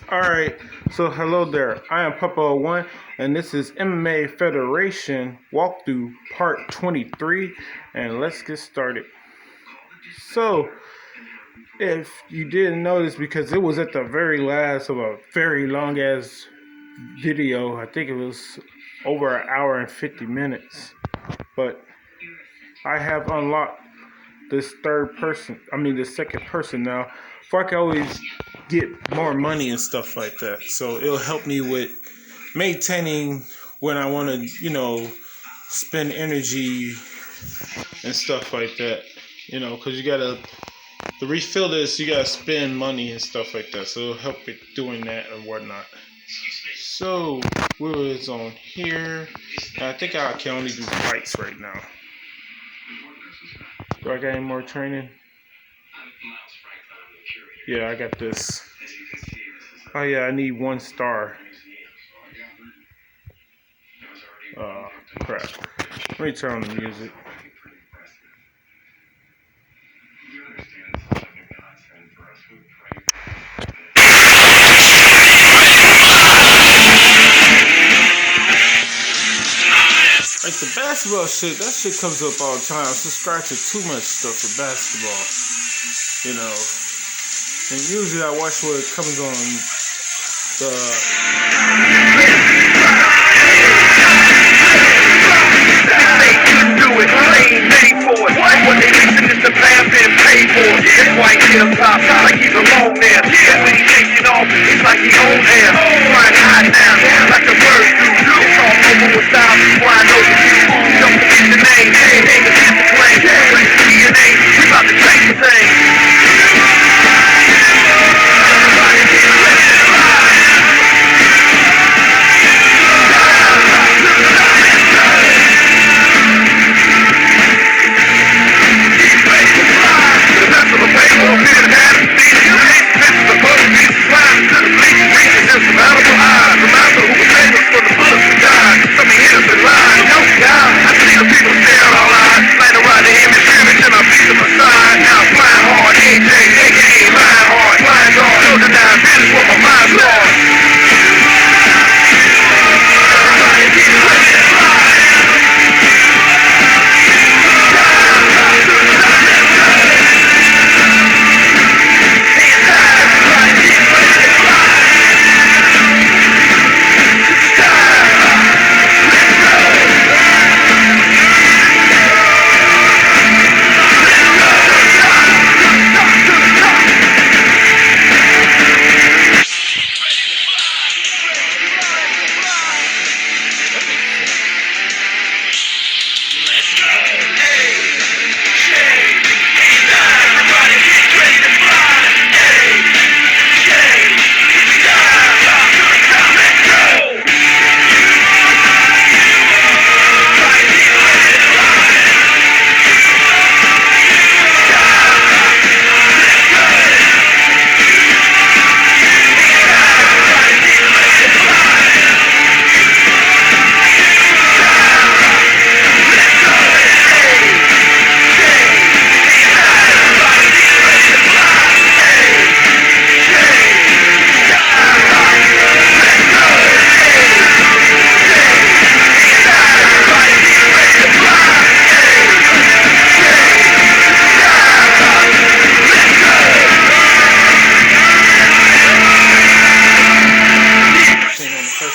Alright, so hello there. I am Papa01 and this is MMA Federation walkthrough part 23 and let's get started. So, if you didn't notice, because it was at the very last of a very long ass video, I think it was over an hour and 50 minutes, but I have unlocked this the second person now, so I can always get more money and stuff like that. So it'll help me with maintaining when I want to, spend energy and stuff like that. Because to refill this, you gotta spend money and stuff like that. So it'll help with doing that and whatnot. So we're on here. I think I can only do fights right now. Do I got any more training? Yeah, I got this. Oh yeah, I need 1 star. Crap. Let me turn on the music. Like the basketball shit, that shit comes up all the time. I'm subscribed to too much stuff for basketball. And usually I watch what comes on the... They couldn't do it, they ain't made for it. What they listen is the path been paid for. That's why he hit him top, like he's alone there. And when he's taking off, it's like he owns air. Trying to hide now, like the birds do. It's all over with style, before I know the view. Don't forget the name, name the plane. But it's DNA, we about to change the thing.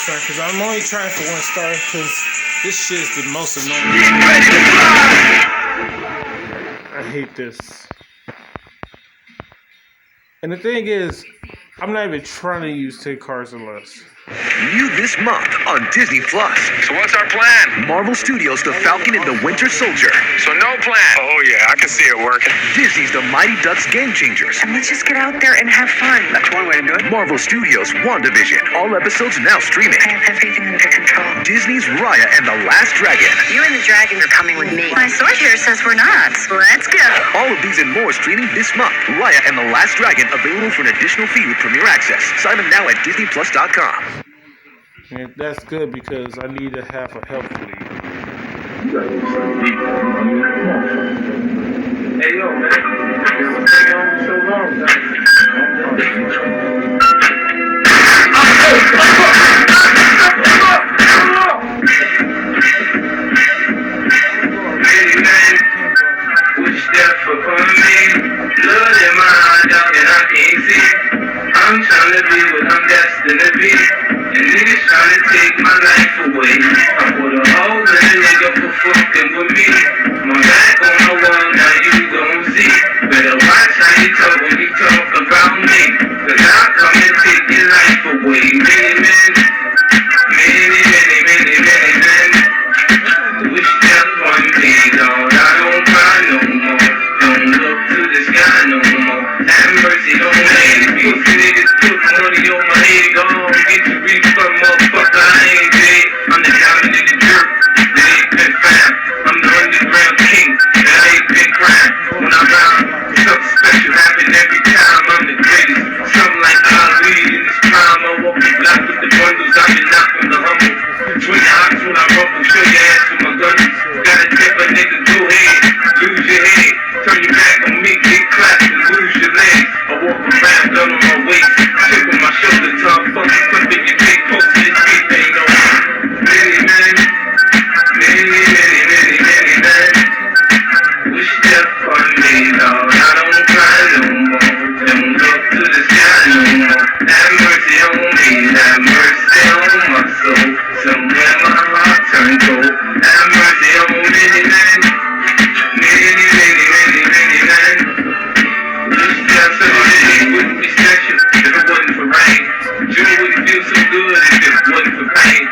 Because I'm only trying for 1 star because this shit is the most annoying. I hate this. And the thing is, I'm not even trying to use 10 cards or less. New this month on Disney Plus. So what's our plan? Marvel Studios' The Falcon and the Winter Soldier. So no plan. Oh yeah, I can see it working. Disney's The Mighty Ducks Game Changers. And let's just get out there and have fun. That's one way to do it. Marvel Studios' WandaVision. All episodes now streaming. I have everything under control. Disney's Raya and the Last Dragon. You and the dragon are coming with me. My source here says we're not. Let's go. All of these and more streaming this month. Raya and the Last Dragon available for an additional fee with Premier Access. Sign up now at DisneyPlus.com. And that's good because I need to have a health lead. Hey, yo, man. This is so long, trying to be what I'm destined to be. And niggas trying to take my life away. I put a hole in a nigga for fucking with me. My back on the wall, now you gon' see. Better watch how you talk when you talk about me. Cause I'll come and take your life away. Many men, many men wish death on me, Lord. I don't cry no more. Don't look to the sky no more. Have mercy on me. Pussy niggas put money on my head. Go on, get your refund, motherfucker. I ain't dead. I'm the diamond in the dirt. That ain't been found. I'm the underground king. That ain't been crime. When I rhyme, something special happen every time. I'm the greatest. Something like Ali in this prime. I walk the block with the bundles. I've been knocking the humble. Twin ox when I rumble. Show your ass with my gun. Gotta tip a nigga, go ahead. Lose your head. Turn your back on me, get clapped and lose your legs. I walk around, gun on my waist. Chip on my shoulder, tongue fucking clipping your big post in this beat. They know. Many men. Wish death on me, Lord. I don't cry no more. Don't look to the sky no more. Have mercy on me. Have mercy on my soul. Somewhere my heart turned cold. Have mercy on many men. Many men. Wish death on me wouldn't be special if it wasn't for rain. June wouldn't feel so good if it wasn't for pain.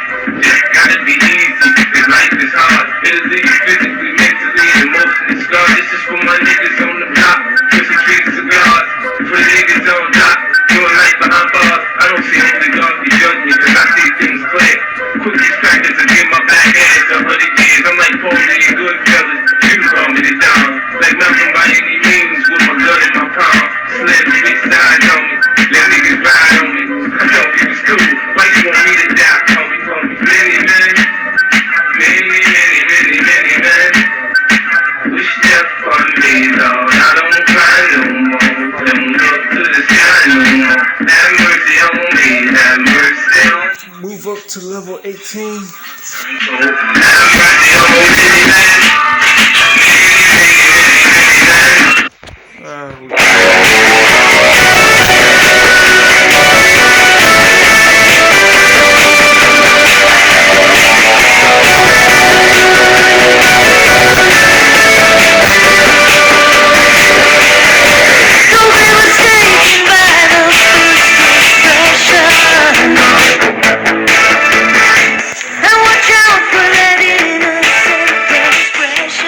Just gotta be easy, cause life is hard. It'll leave you physically, mentally, and emotionally scarred. This is for my niggas on the block, pushing trees and cigars. For the niggas on top, doing life behind bars. I don't see only God be judging me, cause I see things clear. Quick these practice and get my back ass 100 years. I'm like Paulie and Goodfellas, you call me the Don. Like Malcolm by any means, with my gun in my palm. Slam big sides on me, let niggas ride on me. I thought it was cool, why you want me to die? Call me many men. Many men. Wish death on me, Lord. I don't cry no more. Don't look to the sky no more. Have mercy on me. Have mercy on me. Move up to level 18. Have mercy on many men. And watch out for that innocent expression.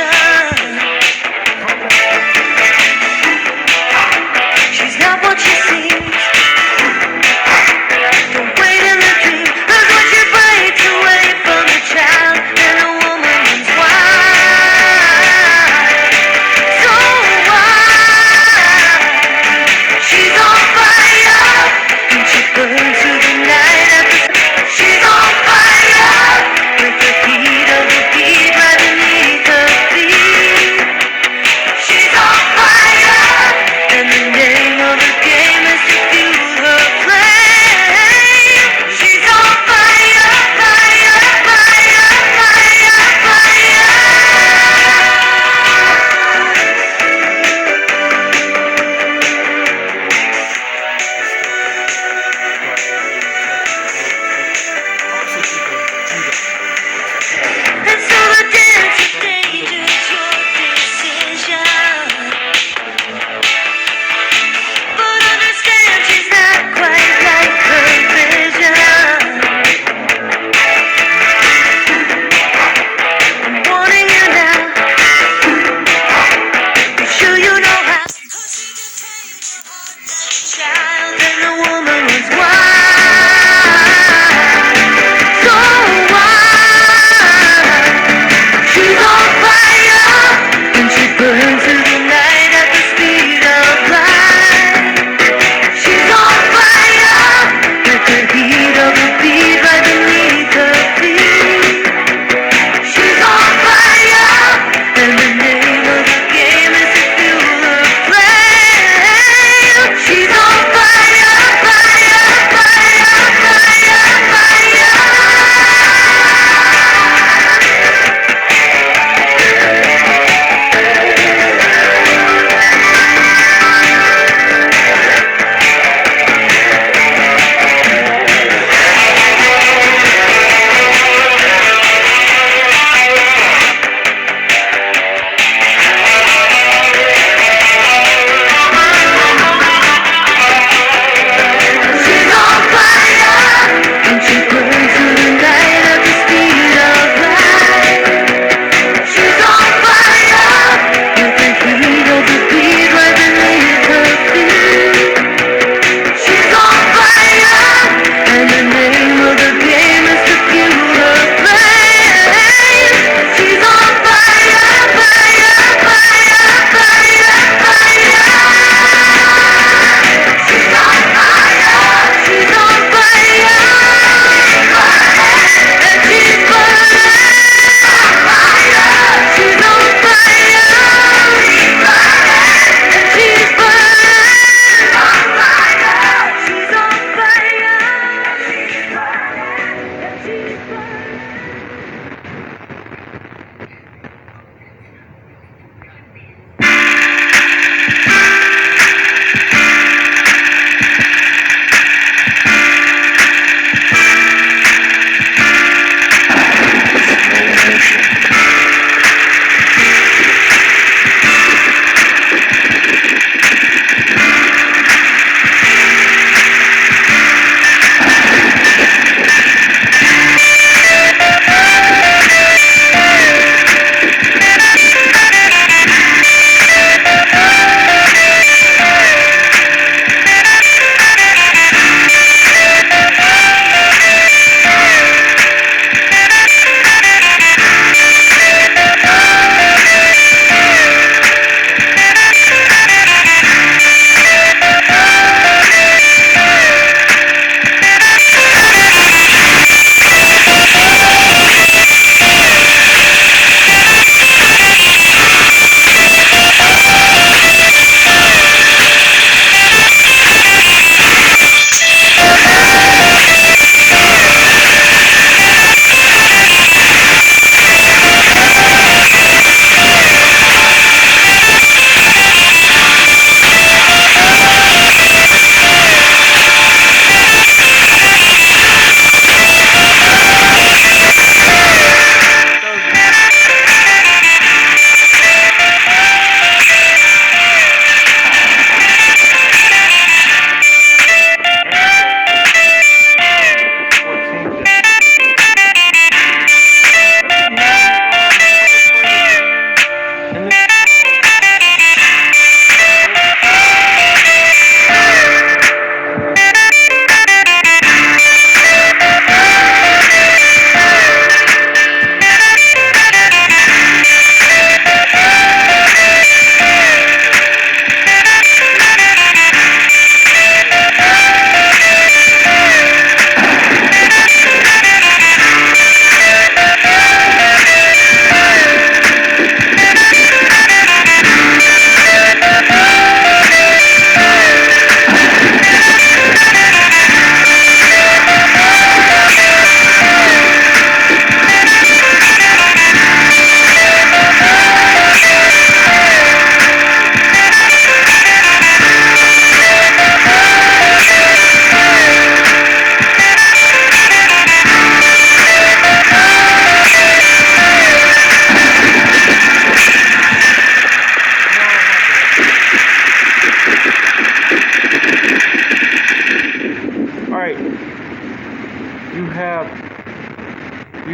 you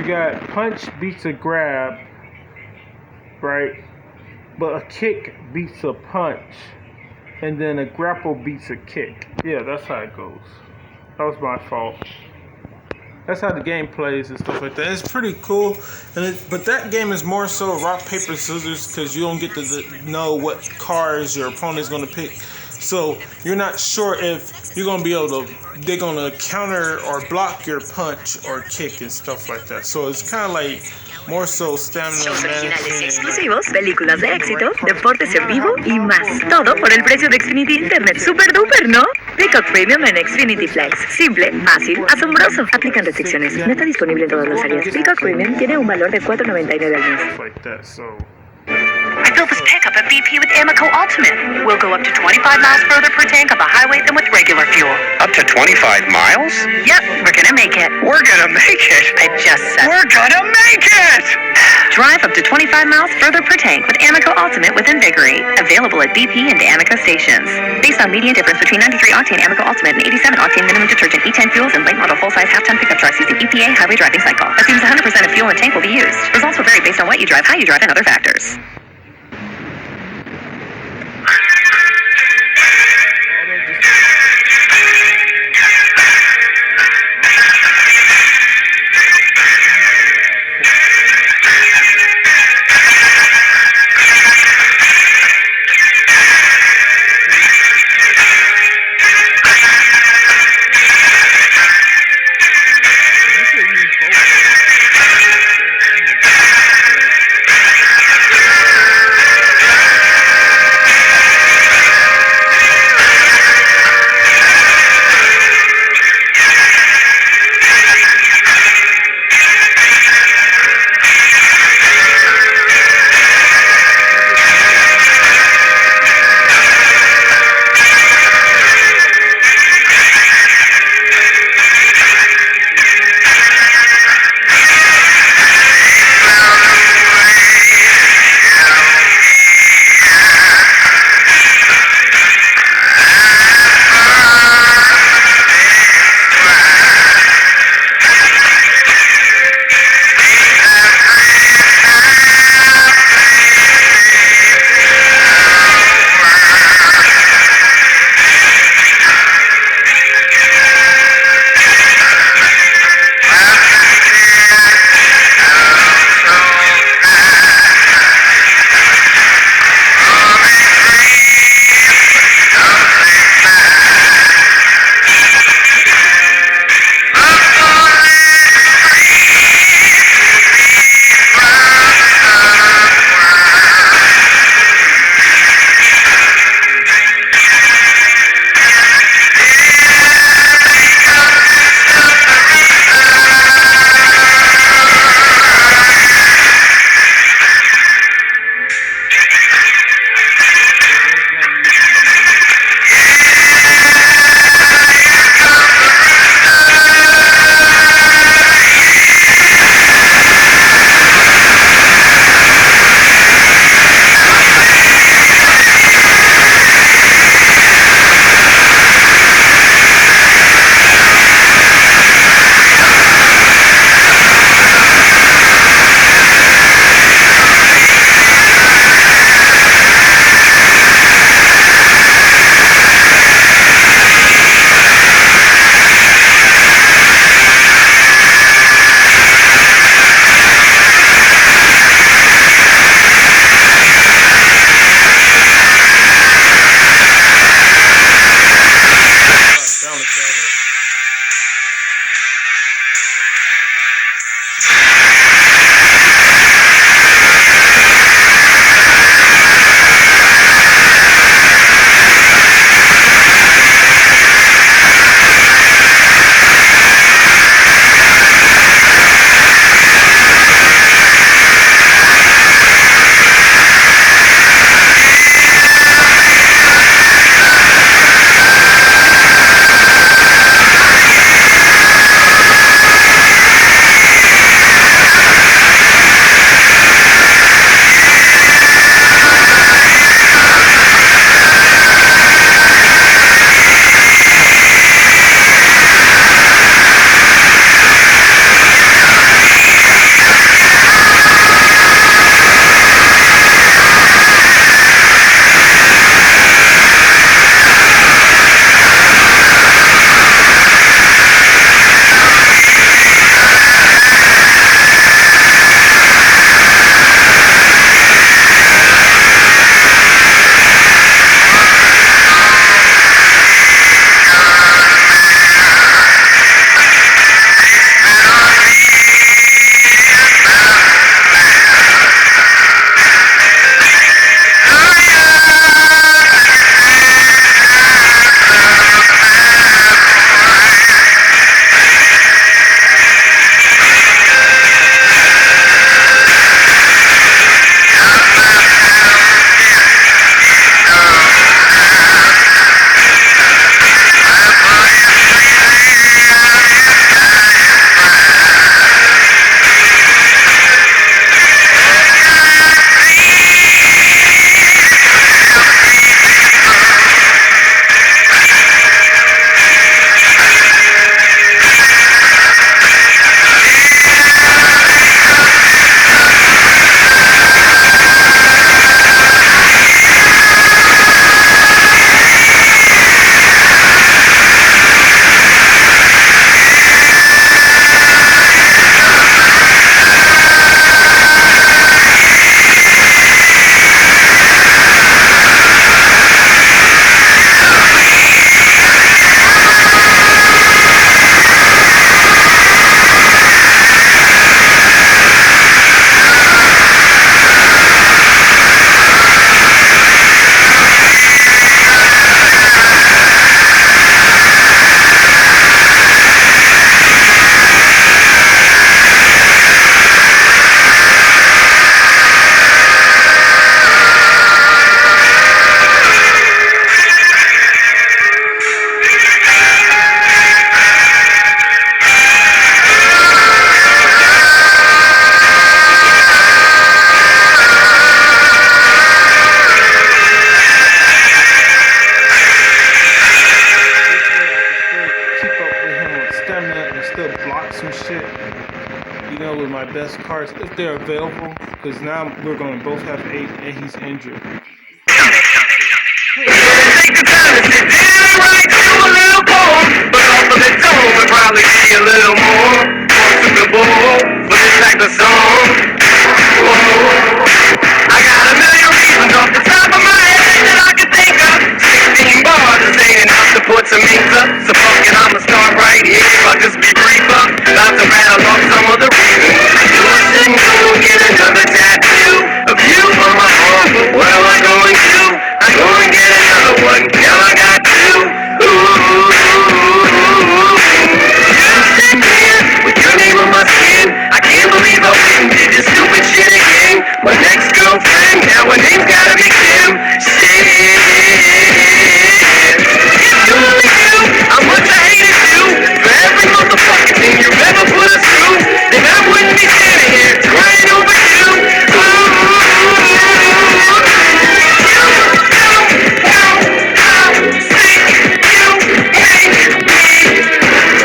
got punch beats a grab, right? But a kick beats a punch, and then a grapple beats a kick. Yeah, that's how it goes. That was my fault. That's how the game plays and stuff like that. It's pretty cool, but that game is more so rock paper scissors because you don't get to know what cards your opponent's gonna pick. So you're not sure if you're gonna be able to. They're gonna counter or block your punch or kick and stuff like that. So it's kind of like more so stamina Shows originales management. exclusivos, películas de éxito, deportes en vivo y más. Todo por el precio de Xfinity Internet. Super duper, ¿no? Peacock Premium en Xfinity Flex. Simple, fácil, asombroso. Aplican restricciones. No está disponible en todas las áreas. Peacock Premium tiene un valor de $4.99 al mes. Stuff like that. So. I built this pickup at BP with Amoco Ultimate. We'll go up to 25 miles further per tank on the highway than with regular fuel. Up to 25 miles? Yep, we're gonna make it. We're gonna make it. I just said. We're gonna make it! Drive up to 25 miles further per tank with Amoco Ultimate with Invigorate. Available at BP and Amoco stations. Based on median difference between 93 octane Amoco Ultimate and 87 octane minimum detergent E10 fuels and late model full-size half-ton pickup trucks using EPA highway driving cycle. Assumes 100% of fuel in tank will be used. Results will vary based on what you drive, how you drive, and other factors. still block some shit, you know, with my best cards if they're available. Because now we're going to both have 8 and he's injured. Take the time to sit down, right? Do a little more, but off of the dome would probably be a little more. More to the ball, but it's like the song. Whoa. I got a million reasons off the top of my head that I can think of. 16 bars is ain't enough to put some ink up. So fuck it, I'ma start right here. I'll just be brief up. About to rattle off some of the reasons. You shouldn't go get another tattoo of you on my arm, but what am I going to do? I go and get another one. Now I got 2. Ooh. You sitting here with your name on my skin. I can't believe I went and did this stupid shit again. My next girlfriend, now her name's gotta be Kim. Shit. If you only knew how much I hated you for every motherfucking thing you ever put us through, then I wouldn't be standing here crying over you.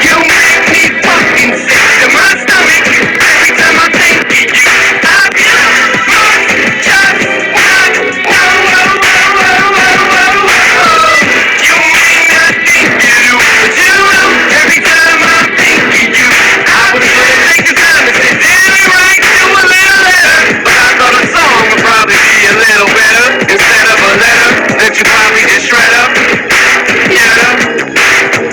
You make me fucking sick to my stomach every time I think of you. I just not know. You may not think you do, but you do every time I think of you. I was gonna take the time to sit down and write you a little letter, but I thought a song would probably be a little better instead of a letter that you probably just shred up. Yeah.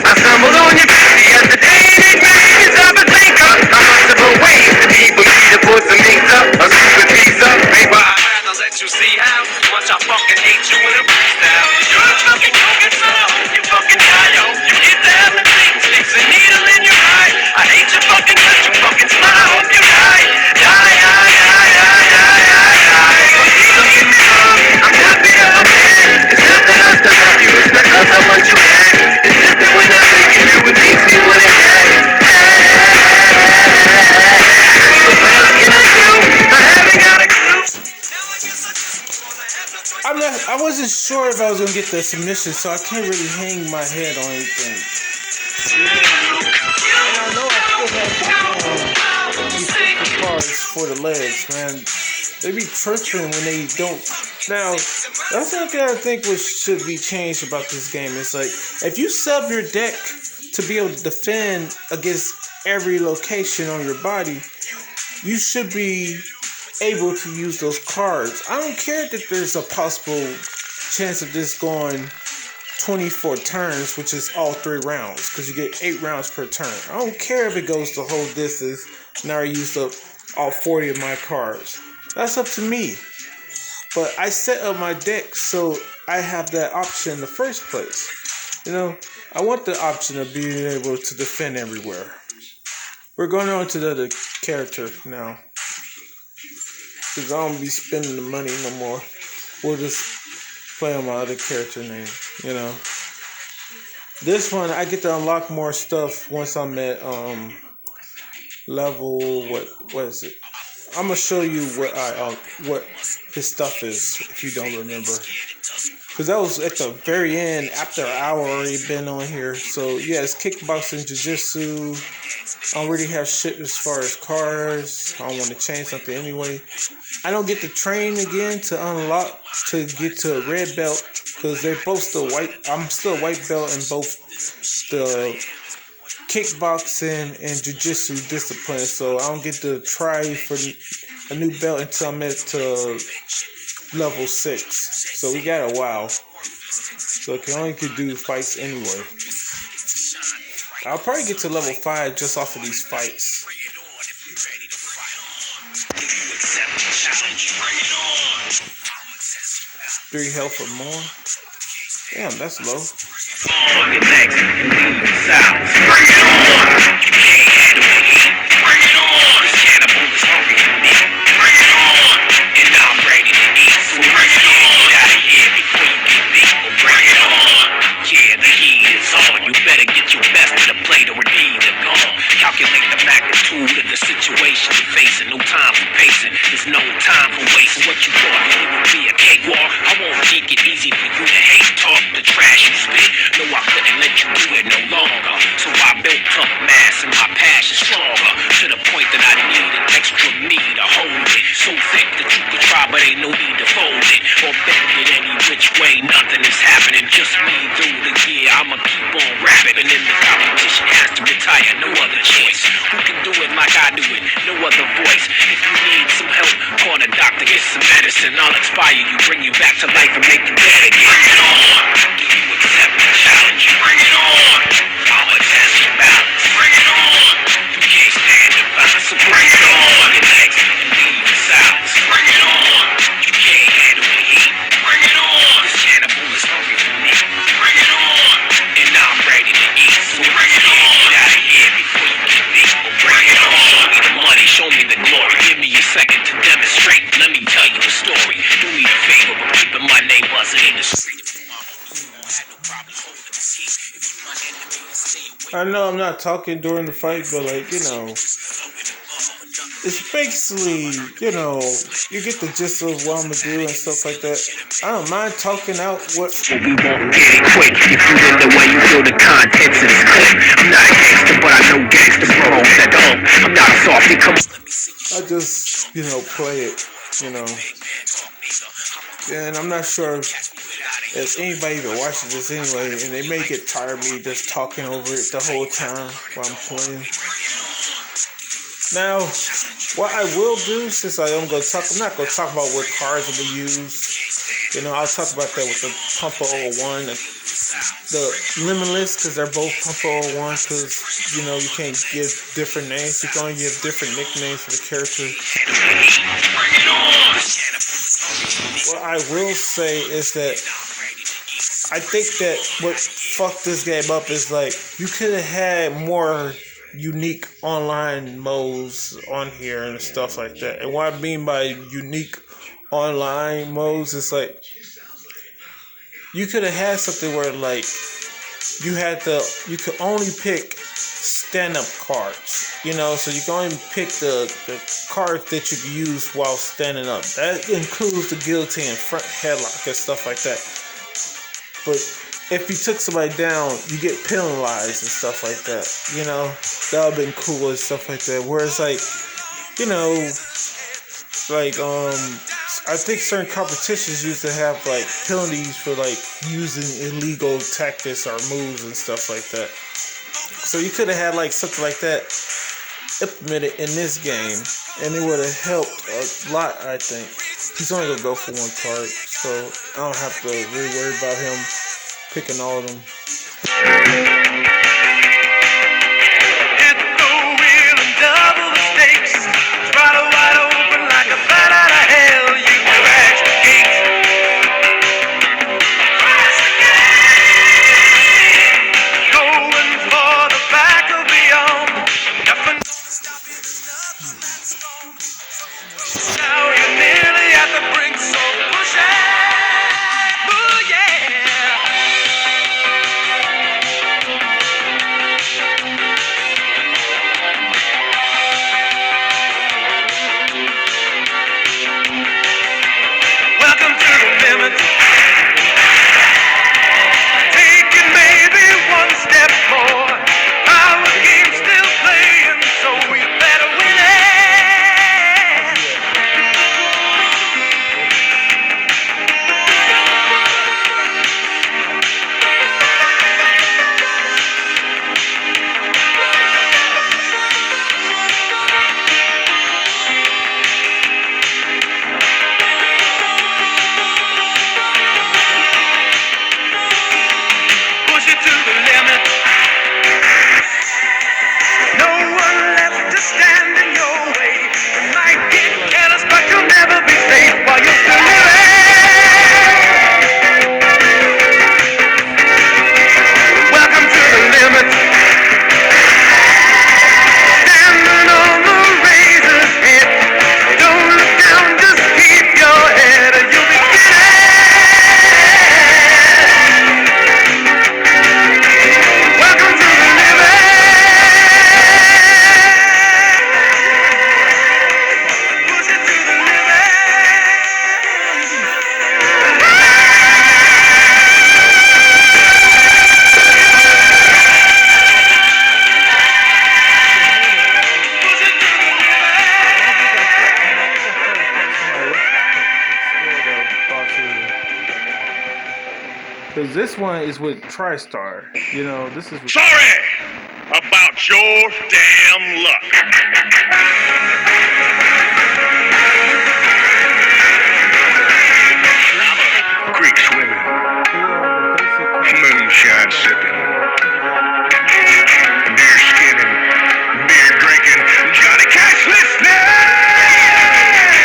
I stumbled on your page the other day and it made me stop and think of how much of a waste it be for me to put some ink up, a stupid piece of paper. I'd rather let you see how much I fucking hate you in a freestyle. You're a fucking coke son, I hope you fucking die, yo. You get the hell and sticks a needle in your eye. I hate your fucking guts, you fucking slut, I hope you die. Die. Don't get me wrong, I'm happy to have man. It's not that I still love you, it's because I want you back. It's just that when I think of you, it makes me wanna act. So what else can I do? I haven't got a clue. I wasn't sure if I was gonna get the submission, so I can't really hang my head on anything. And I know I still have these cards for the legs, man. They be tripping when they don't. Now, that's one thing I think should be changed about this game. It's like, if you sub your deck to be able to defend against every location on your body, you should be able to use those cards. I don't care that there's a possible chance of this going 24 turns, which is all 3 rounds, because you get 8 rounds per turn. I don't care if it goes the whole distance. Now I used up all 40 of my cards. That's up to me. But I set up my deck so I have that option in the first place. You know, I want the option of being able to defend everywhere. We're going on to the other character now, because I don't be spending the money no more. We'll just play on my other character name, you know. This one, I get to unlock more stuff once I'm at level, what is it? I'm gonna show you what his stuff is if you don't remember, because that was at the very end after an hour already been on here. So yeah, it's kickboxing, jiu-jitsu. I don't really have shit as far as cars. I don't want to change something anyway. I don't get to train again to unlock to get to a red belt, because they're both still white. I'm still a white belt in both the kickboxing and jiu-jitsu discipline, so I don't get to try for a new belt until I'm at level 6. So we got a while. So I can only do fights anyway. I'll probably get to level 5 just off of these fights. 3 health or more. Damn, that's low. Calculate the magnitude of the situation you're facing. No time for pacing. There's no time for wasting. What you thought it would be a cakewalk? I won't make it easy for you to hate talk the trash you spit. No, I couldn't let you do it no longer. So I built up mass in my past. other choice. Who can do it like I do it? No other voice. If you need some help, call the doctor, get some medicine. I'll inspire you, bring you back to life and make you better again. Bring it on. Do you accept the challenge? Bring it on. I'ma test your balance. Bring it on. You can't stand the violence, so bring it on. Your legs and leave the silence. Bring it on. You can't handle the heat. Bring it on. This cannibal is hungry for me. Bring it on. And I'm ready to eat. So bring it on. Get out of here before you get me. Bring it on. Show me the money, show me the glory. Give me a second to demonstrate. Let me tell you a story. Do me a favor, but keeping my name buzzing in the street. I know I'm not talking during the fight, but like, you know, it's basically, you know, you get the gist of what I'm gonna do and stuff like that. I don't mind talking out what. We won't get it quick. If you in the way, you feel the contents of this clip. I'm not a gangster, but I know gangster bros at home. I'm not a softy. Come on. I just, you know, play it, you know. And I'm not sure if anybody even watches this anyway, and they may get tired of me just talking over it the whole time while I'm playing. Now, what I will do, since I'm not going to talk about what cards I'm going to use. You know, I'll talk about that with the Pumper 01, the Limitless, because they're both Pumper 01, because, you know, you can't give different names. You can only give different nicknames for the character. What I will say is that I think that what fucked this game up is, like, you could have had more unique online modes on here and stuff like that. And what I mean by unique online modes is, like, you could have had something where, like, you could only pick stand-up cards, you know, so you can only pick the cards that you can use while standing up. That includes the guillotine, front headlock, and stuff like that. But if you took somebody down, you get penalized and stuff like that. You know, that would have been cool and stuff like that. Whereas, like, you know, like, I think certain competitions used to have, like, penalties for, like, using illegal tactics or moves and stuff like that. So you could have had, like, something like that implemented in this game, and it would have helped a lot, I think. He's only going to go for one card, so I don't have to really worry about him picking all of them. Hit the wheel and double the stakes. Throttle wide open like a bat out of hell. You crash the gate. Crash the gate. Going for the back of beyond. Nothing. Now you're nearly at the brink, so push it. Oh yeah. Welcome to the limit. Take it maybe one step more. Our game's still playing, so we better win it. Push it to the limit. No one left to stand in your way. You might get careless, but you'll never be safe while you're still living. Welcome to the limit. Standing on the razor's edge. Don't look down, just keep your head, and you'll be getting. Welcome to the limit. Push it to the limit. Push it to the Because this one is with TriStar. You know, this is with Sorry about your damn luck. Creek swimming, moonshine sipping, beer skinning, beer drinking, Johnny Cash listening.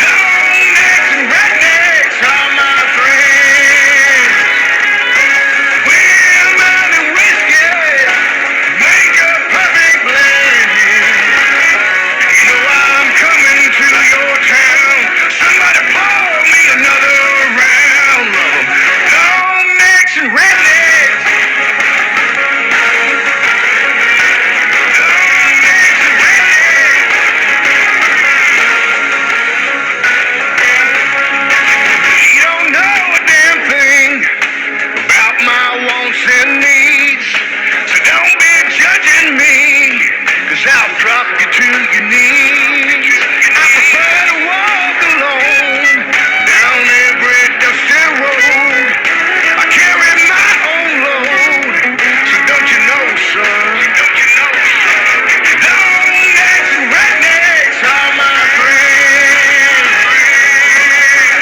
Longnecks and rednecks are my friends. Women and whiskey make a perfect blend. You know I'm coming to your town. Somebody pour me another round of 'em. Longnecks and rednecks. Longnecks and rednecks. You don't know a damn thing about my wants and needs. So don't be judging me, 'cause I'll drop you to your knees. I prefer to walk alone down every dusty road. I carry my own load, so don't you know, son? Longnecks and rednecks are my friends.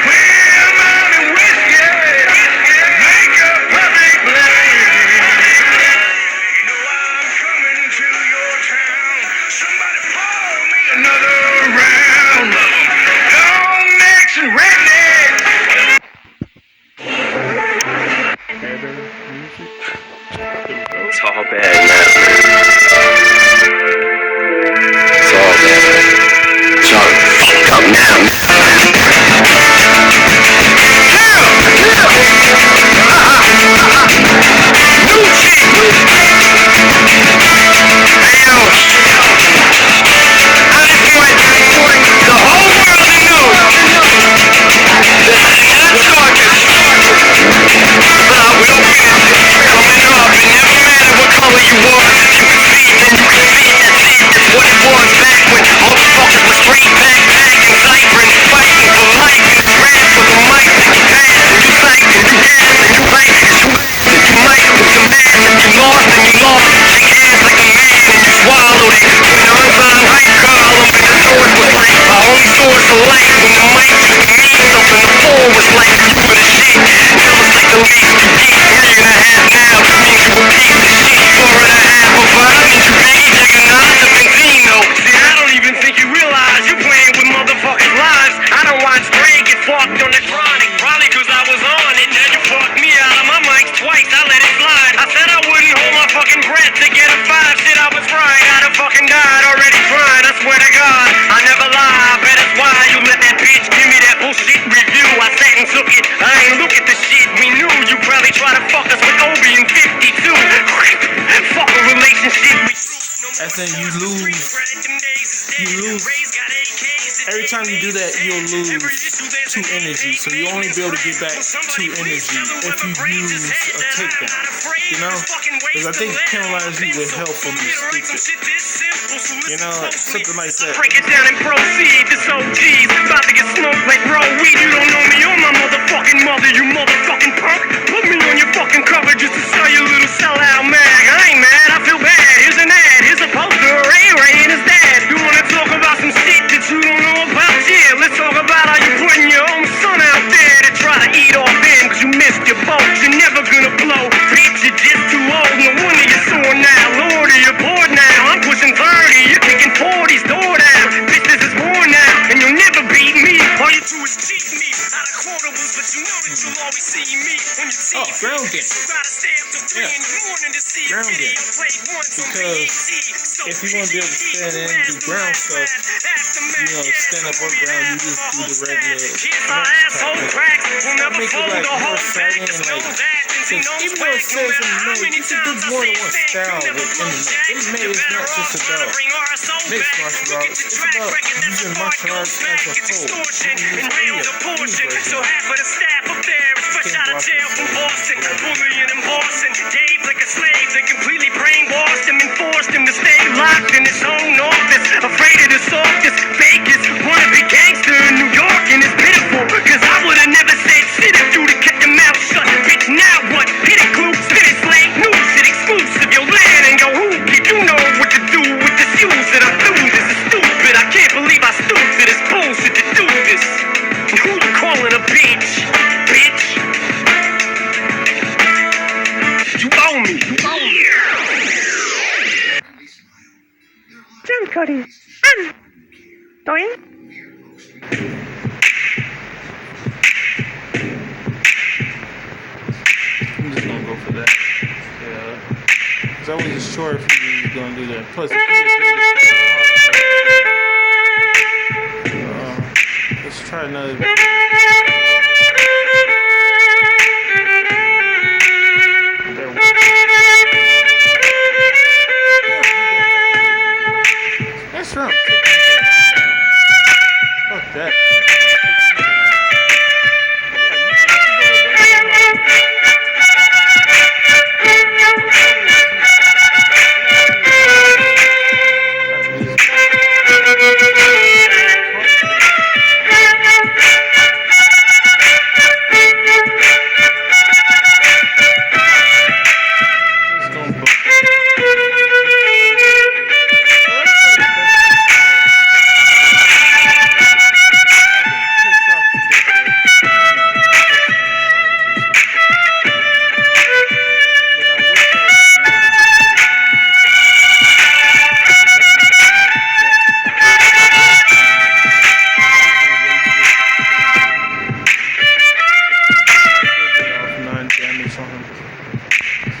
Women and whiskey make a perfect blend. You know I'm coming to your town. Somebody pour me another round of 'em. Longnecks and rednecks. It's all bad now. It's all bad. Shut the fuck up now. As in you lose. Every time you do that, you'll lose 2 energy. So you only be able to get back 2 energy if you use a takedown. You know? Because I think penalize you with health will be stupid. You know, something like that. Break it down and proceed. This OG's about to get smoked like raw weed. You don't know me or my motherfucking mother, you motherfucking punk. Put me on your fucking cover just to sell your little sellout mag. I ain't mad, I feel bad. Here's an ad, here's a poster, Ray and his dad. You wanna talk about some shit that you don't know about? Yeah, let's talk about how you putting your own son out there to try to eat off him, 'cause you missed your boat. You're never gonna blow. Bitch, you're just too old. No wonder you're sore now. Lord, you're bored now. I'm pushing 30, you're kicking 40s, door down. Bitch, this is war now, and you'll never beat me. All you do is cheat me out of quotables, but you know that you'll always see me on your TV. Ground game. You gotta stay up till 3 in the morning to see a Ground video game. played once on Because BET. if you want to be able to stand in and do ground stuff, you know, stand up or ground, you just do the regular that make it like more exciting and like, because even though it says MMA, you can do more than one style with MMA. MMA is not just about mixed martial arts, it's about using martial arts as a whole. So half of the staff up there is fresh out of jail from Boston, bullying and bossing. Dave like a slave, they completely brainwashed him and forced him to stay locked in his own office, afraid of the softest, fakest, wannabe gangster in New York, and it's pitiful, 'cause I would've never said shit if you'd have kept your mouth shut. Bitch, now what? Hit it, glue, spit it, slave, news, it exclusive, your land and go hoop, you know what to do John Cody. ¿Todo bien? I'm just gonna go for that. Yeah. Cause I wasn't sure if he was gonna do that. Plus, if he agreed to let's try another video. That's right. Fuck that.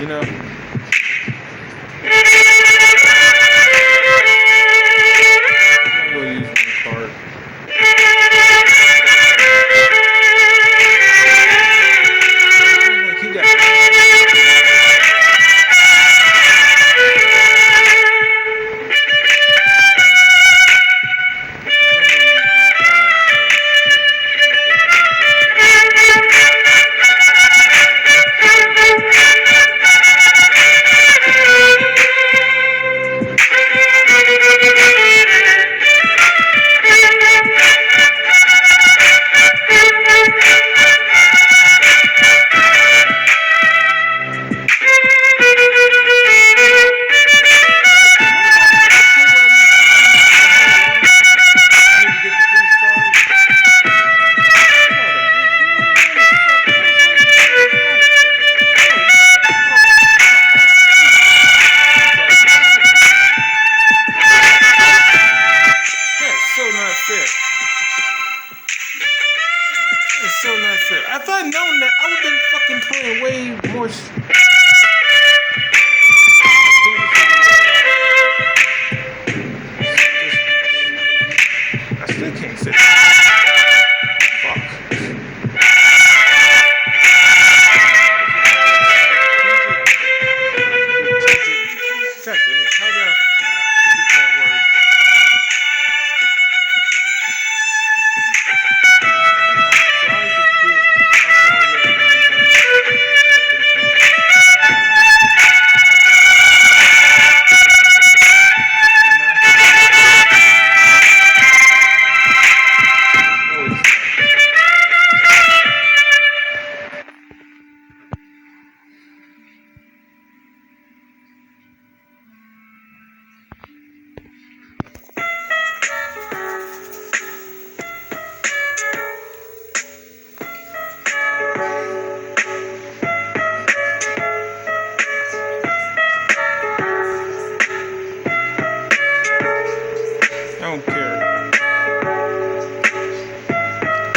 You know, I'm gonna use my card. Like he got If I'd known that, I would have been fucking playing way more. I still can't say. Fuck. God damn it. How did I forget that word? I don't care.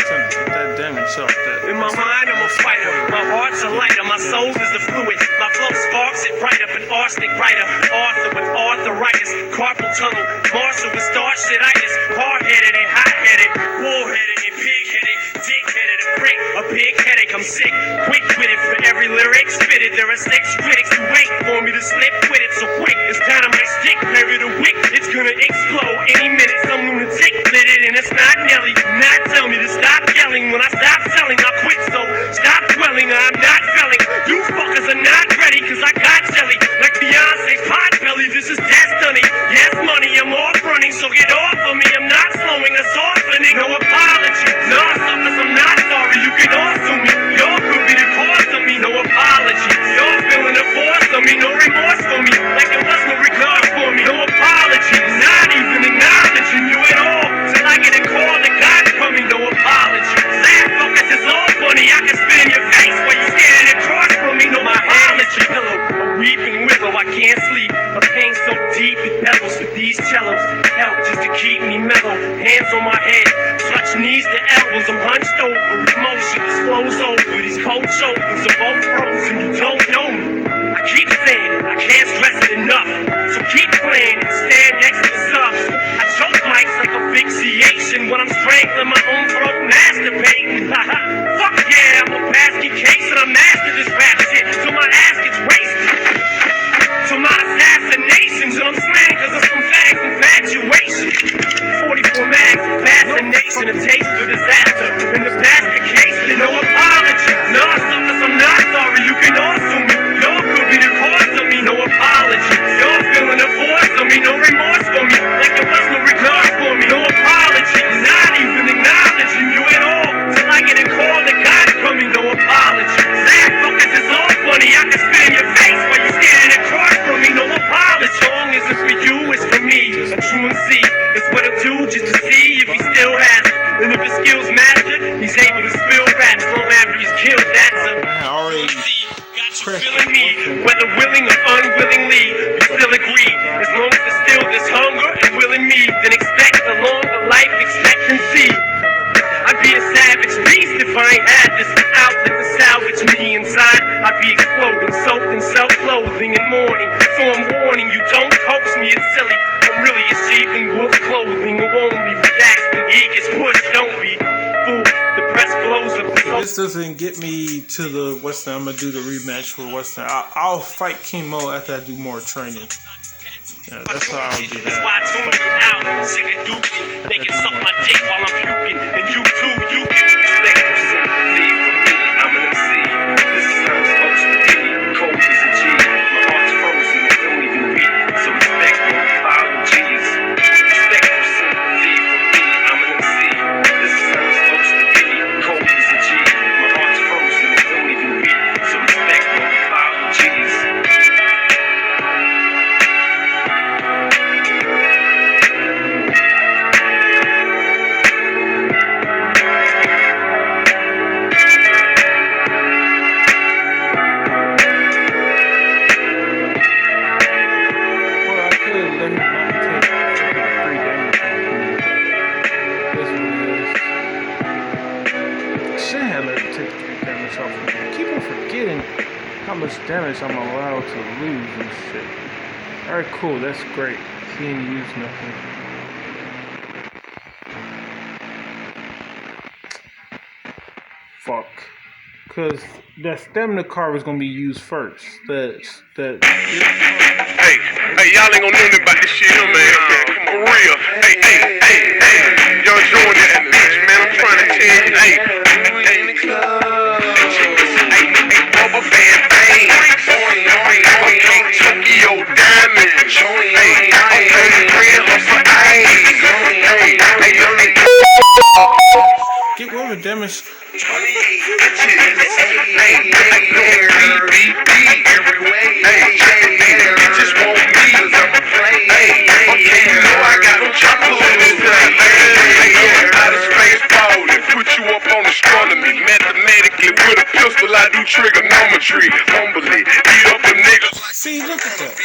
Time to get that damage off that. In my mind, I'm a fighter. My heart's a lighter. My soul is the fluid. My flow sparks it right up. An arsenic writer. Arthur with arthritis. Carpal tunnel. Marshall with starch-itis. Hard-headed and hot-headed. War-headed and pig-headed. Dick-headed and prick. A big headache. I'm sick. Quick-witted for every lyric. Spitted. There are 6 critics who wait for me to slip with it. So quick. It's time to my stick. Bury the wick. It's gonna explode any minute. Some lunatic lit it and it's not Nelly. Do not tell me to stop yelling. When I stop selling, I quit. So stop dwelling. I'm not felling. You fuckers are not ready. Cause I got jelly. Like Beyonce's pot belly. This is destiny. Yes, money. I'm off running. So get off of me. I'm not slowing. A softening. No apology. No suckers. I'm not sorry. You can all sue me. Y'all could be the cause of me. No apology. Y'all feeling the force of me. No remorse for me. Like there was no regard for me. No apology. Not even acknowledging you at all. Till I get a call that God from me. No apology. Laugh fuckers, it's all funny. I can spit in your face while you standing across from me. No apology. Pillow, a weeping willow. I can't sleep. A pain so deep it pebbles to these cellos help just to keep me mellow. Hands on my head, touch knees to elbows. I'm hunched over, emotions flows over. These cold shoulders are both frozen. You don't know me. I keep saying it, I can't stress it enough. So keep playing and stand next to the subs. I choke mics like asphyxiation when I'm strangling my own throat, masturbating. Fuck yeah, I'm a basket case and I master this rap shit till my ass gets wasted. Till my assassinations and I'm slaying cause of some fags infatuation. 44 mags, fascination, a taste of disaster. In the basket case, no apology. No, suckers, I'm not sorry, you can all sue me. Y'all could be the cause of me, no apology. Y'all feeling the force of me, no remorse for me. Like there was no regard for me, no apology. Not even acknowledging you at all. Till I get a call that God's coming, no apology. Sad fuckers, it's all funny. I can spit in your face while you standing across from me, no apology. The song isn't for you, it's for me. A truancy, it's what I'll do just to see if he still has it. And if his skills master, he's able to spill raps long after he's killed. That's a feeling me, whether willing or unwillingly, you still agree. As long as there's still this hunger and will in me, then expect a longer life expectancy. I'd be a savage beast if I ain't had this outlet to salvage me inside. I'd be exploding, soaked in self-loathing and mourning. So I'm warning you, don't coax me, it's silly. I'm really a sheep in wolf clothing. It won't be relaxed when he gets pushed, don't be fool. The press blows up. This doesn't get me to the Western. I'm gonna do the rematch for Western. I'll fight chemo after I do more training. Yeah, that's how I'll do That's why I tune you out. Sick of dookie. They can suck my dick while I'm puking. And you too, you can respect your sympathy for me. I'm an MC. This is how it's supposed to be. Cold as a G. My heart's frozen. It don't even beat. So respect no apologies. Respect your sympathy for me. I'm an MC. This is how it's supposed to be. Cold as a G. My heart's frozen. It don't even beat. So respect no apologies. how much damage I'm allowed to lose and shit. Alright, cool, that's great. He didn't use nothing. Fuck. Cause that stamina card was gonna be used first. Hey, y'all ain't gonna know nothing about this shit, man. For real. Hey. Young Jordan and the bitch, man. I'm trying to tell you, hey. Rubber band thing. Okay, Tokyo Diamond. Okay, Red Hustle Ice. Get rubber damage. 28 inches in the every way. You just want me, cause I'm a play. Okay, you know I got no chocolate in this thing. Outer space ballin', put you up on astronomy. Mathematically, with a pistol, I do trigonometry. Humbly, eat up a nigga. See, look at that.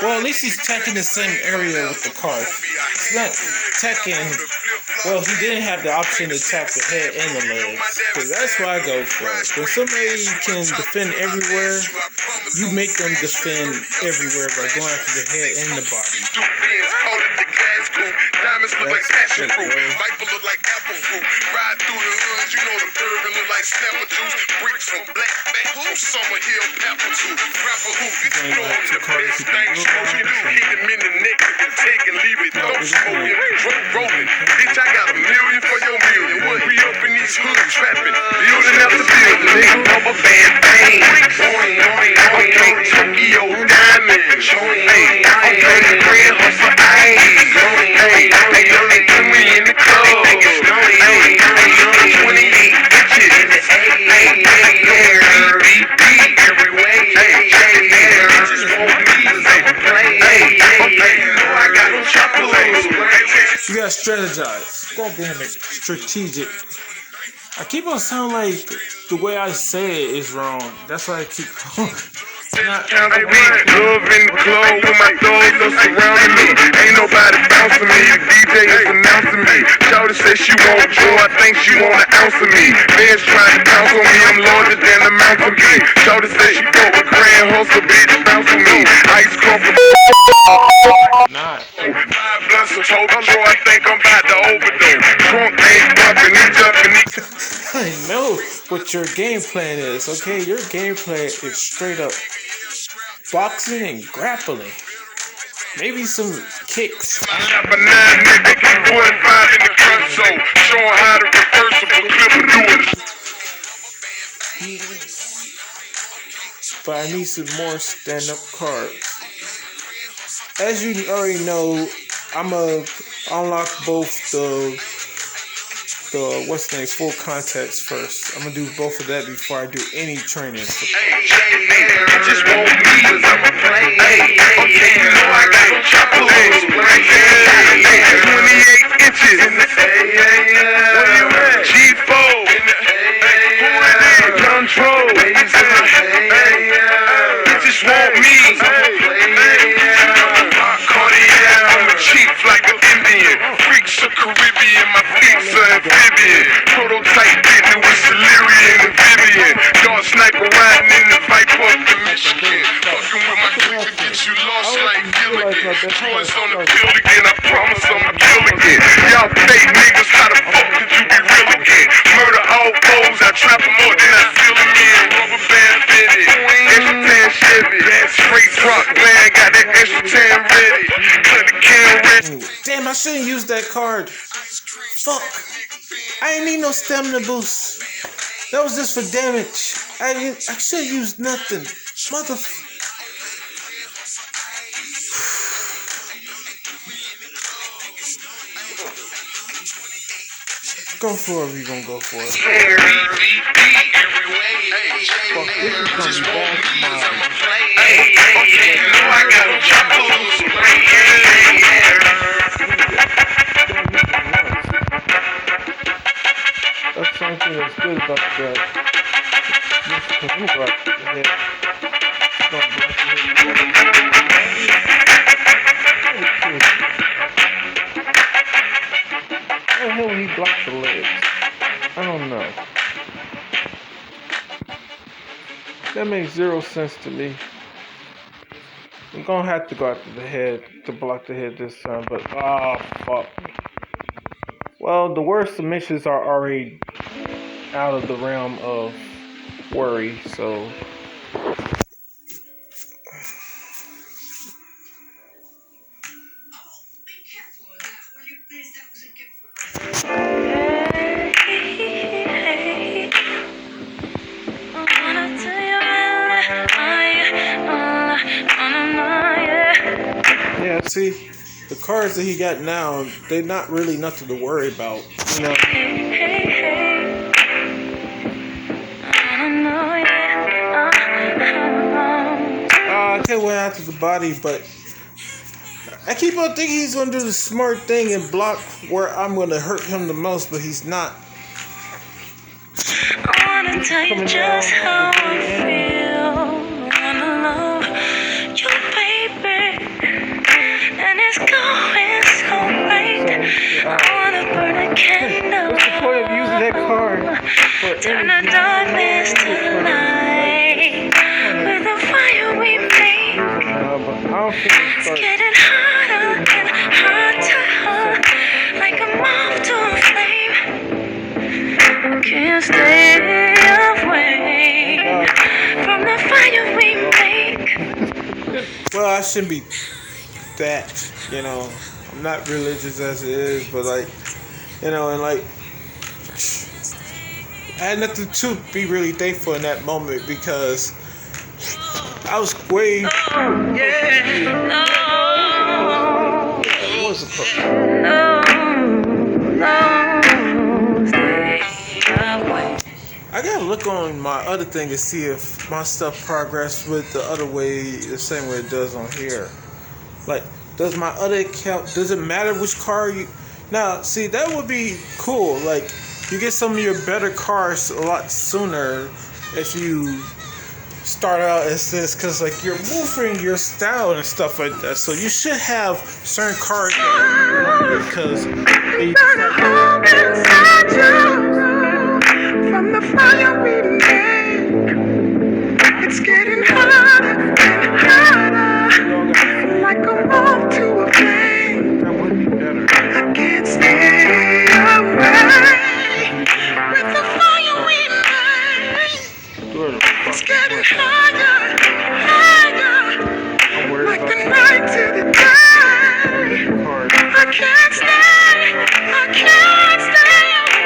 Well, at least he's attacking the same area with the card. He's not attacking. Well, he didn't have the option to attack the head and the legs. So that's why I go for it. When somebody can defend everywhere, you make them defend everywhere by going after the head and the body. Diamonds look like passion fruit. Viper look like apple fruit. Ride through the hoods, you know the bourbon look like snapper juice. Bricks from black back, summer hill pepper tooth. Rapper who gets to know I'm the best thing smoking. Hit him in the neck with the take and leave it dope smoking. Drunk rolling, bitch I got $1 million for your million. What we up in these hoods trapping, building after building. Nigga rubber band bang. Okay, Tokyo Diamond. Okay, Red Hustle Ice. We in the club. 28 inches in the every way. Just want me to play. I got no chocolate. You gotta strategize. God damn it. Strategic. I keep on sounding like the way I say it is wrong. That's why I keep Love in the club with my thugs are surrounding me. Ain't nobody bouncing me. The DJ is announcing me. Shawty says she want joy. I think she want an ounce of me. Man's trying to bounce on me. I'm larger than the mountain be. Shawty says she fuck with grand hustle, bitch. Bounce on me. Ice coffee. Not. 5 blunts of Toby Joe. I think I'm about to overdose. Drunk ain't bumping. He jumping. I know what your game plan is, okay? Your game plan is straight up boxing and grappling. Maybe some kicks. Shop a 9 nigga, 45 in the console. Showing how to reversible clip and do it. But I need some more stand-up cards. As you already know, I'ma unlock both the what's the name, full contacts first. I'm gonna do both of that before I do any training. Just won't be, cause I'm a play. Okay, you know I got some chocolate. 28 inches. Where you at? G4. Who it is? Control. Just want me. Cartier, I'm a chief like an Indian. Freaks of Caribbean, my feet's are amphibian. Prototype business with Celerian and Vivian. Dog sniper riding in the Viper up in Michigan. Fucking with my clique to get you lost like Gilligan. Joints on the pill again, I promise I'ma kill again. Y'all fake niggas, how the fuck could you be real again? Murder all foes, I trap them more than I feel them in. Rubber band fitted, extra 10 Chevy. Straight drop, man, got that extra 10 ready. Cut the can ready. Damn, I shouldn't use that card. Fuck. I ain't need no stamina boost. That was just for damage. I should use nothing. Go for it, we gonna go for it. Fuck, this is gonna be bad tomorrow. That's something that's good about that. How the hell he blocked the legs? I don't know. That makes 0 sense to me. I'm gonna have to go after the head to block the head this time, but fuck. Well, the worst submissions are already out of the realm of worry, so yeah, see, the cards that he got now, they're not really nothing to worry about, you know. I can't went after the body, but I keep on thinking he's gonna do the smart thing and block where I'm gonna hurt him the most, but he's not. I wanna tell you just how I feel. Wanna love you, baby, and it's going so right. I wanna burn a candle. What's the point of using that card? Turn the darkness to the light with the fire we make. It's getting hotter and hotter, like a moth to a flame. I can't stay away from the fire we make. Well, I shouldn't be that, you know. I'm not religious as it is, but like, you know, and like, I had nothing to be really thankful in that moment because I was way. What was it called? I gotta look on my other thing to see if my stuff progressed with the other way, the same way it does on here. Like, does my other account, does it matter which car you... Now, see, that would be cool. Like, you get some of your better cars a lot sooner if you start out as this because like you're moving your style and stuff like that. So you should have certain cards because they from the fire we make. It's getting harder and harder, like a moth to a flame. that would be better. I can't stay away with the fire we make. Do it. It's getting harder, harder, I'm worried like about the night to the day. the cards. I can't stay away.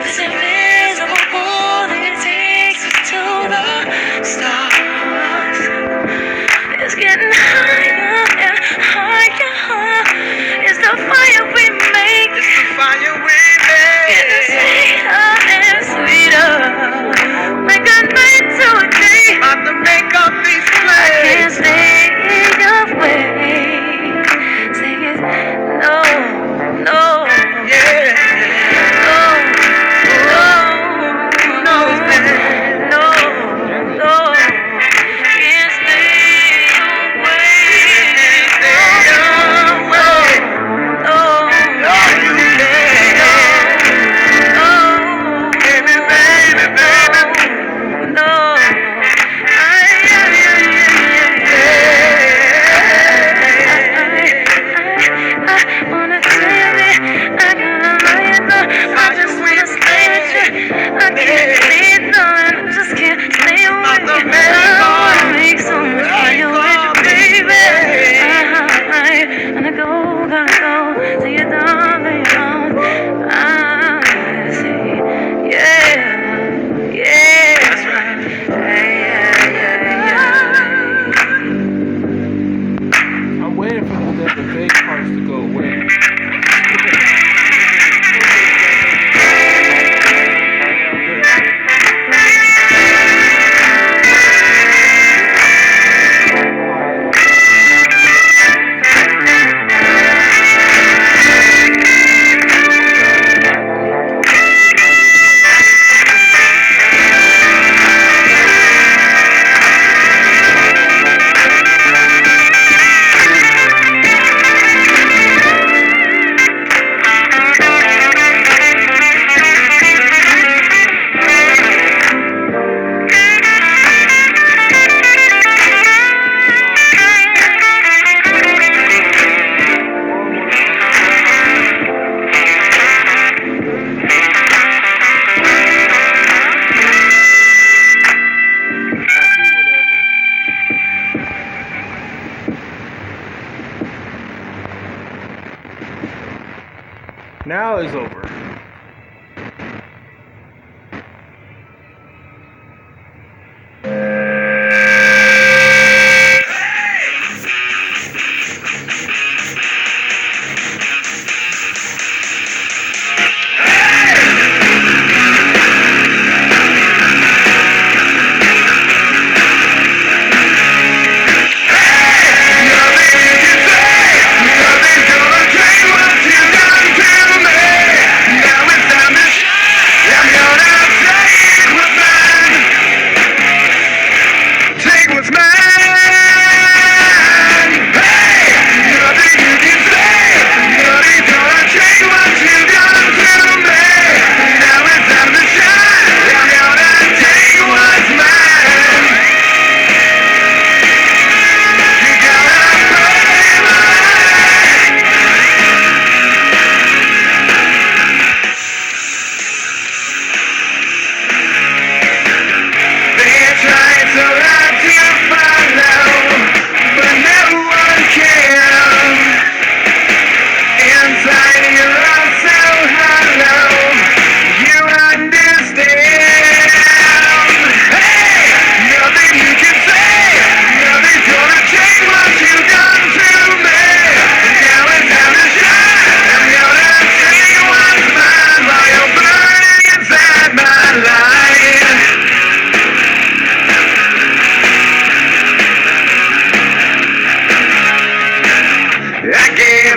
This invisible pull that takes us to the stars. It's getting higher and higher. It's the fire we make. It's the fire we make. Getting sweeter and sweeter, like a night to a day. About to make up these plays. I can't stay away. Say it, no, no, yeah, no, no, no, no, no. Can't stay away. I'm waiting for the vague parts to go away. Now is over.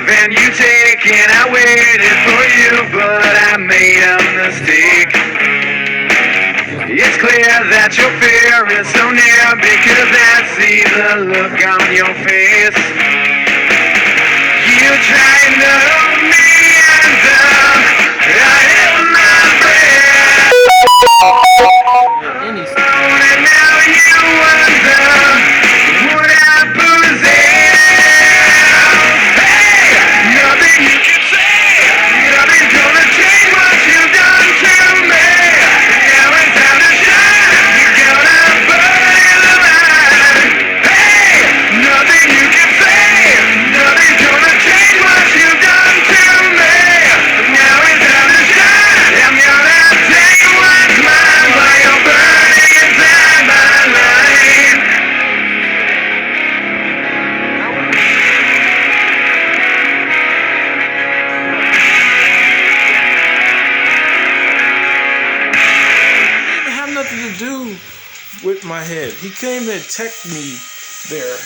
And you take, and I waited for you, but I made a mistake. clear that your fear is so near because I see the look on your face. You try to hold me under, I held my breath. Any And now you wonder, would I possess? Hey, nothing you can say, nothing's gonna change what you've done to me. Now it's time to shine, you're gonna burn in the light. Hey, nothing you can say, nothing's gonna change what you've done to me. Now it's time to shine, I'm gonna take what's mine while you're burning inside my life. didn't have nothing to do with my head. He came and attacked me there.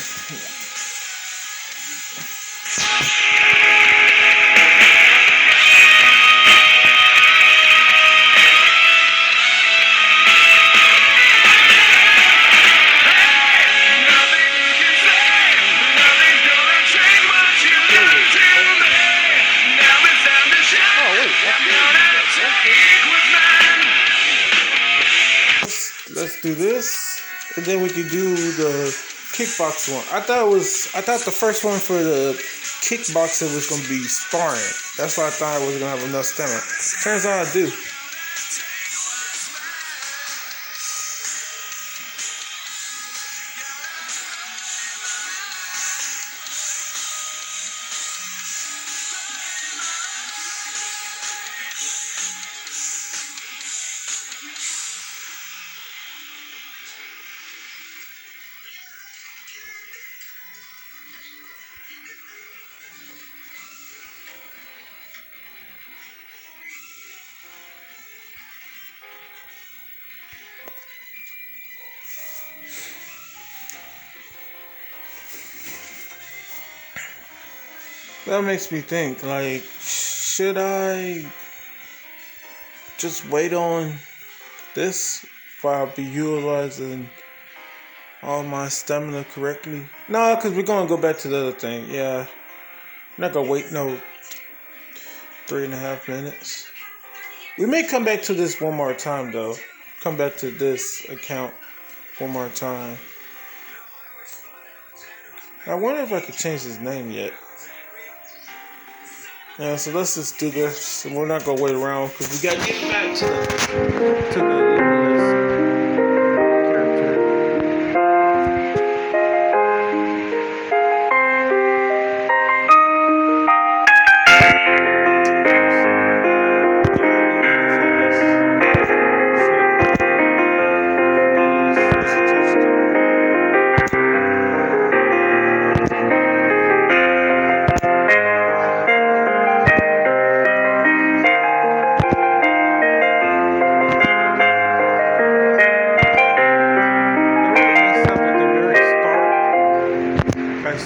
Let's do this, and then we could do the kickboxing one. I thought the first one for the kickboxing was gonna be sparring. That's why I thought I was gonna have enough stamina. Turns out I do. That makes me think, like, should I just wait on this while I'll be utilizing all my stamina correctly? No, because we're going to go back to the other thing. Yeah. I'm not going to wait no 3.5 minutes. We may come back to this one more time, though. Come back to this account one more time. I wonder if I could change his name yet. Yeah, so let's just do this. We're not gonna wait around because we gotta get back to the limitless character.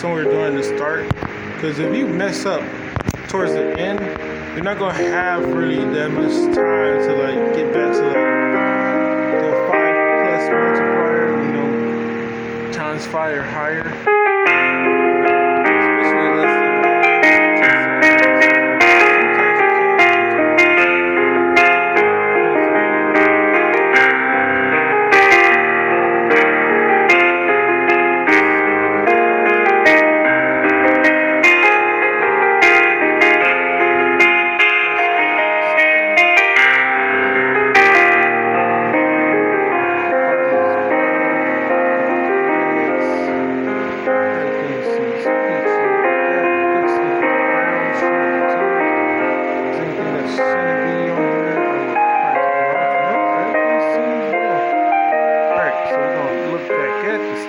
Somewhere during the start, because if you mess up towards the end, you're not gonna have really that much time to like get back to like the 5+ multiplier, you know, times 5 or higher. Especially less than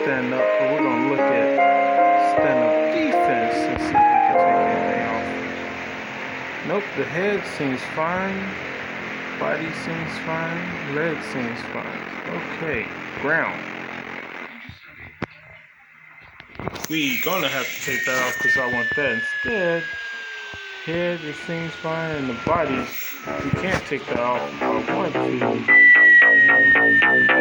stand up, but we're gonna look at stand up defense and see if we can take anything off. Nope, the head seems fine, body seems fine, leg seems fine. Okay, ground. We gonna have to take that off because I want that instead. Head, it seems fine, and the body, we can't take that off if I want to.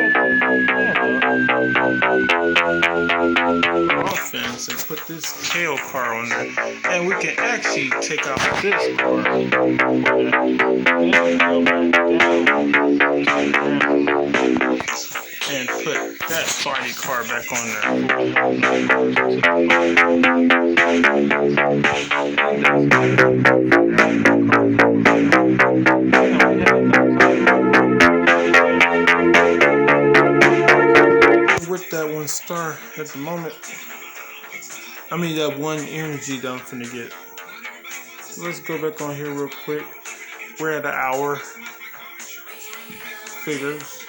offense and put this tail car on there. And we can actually take out this car and put that body car back on there. With that 1 star at the moment. I mean that 1 energy that I'm finna get. So let's go back on here real quick. We're at an hour. Figures.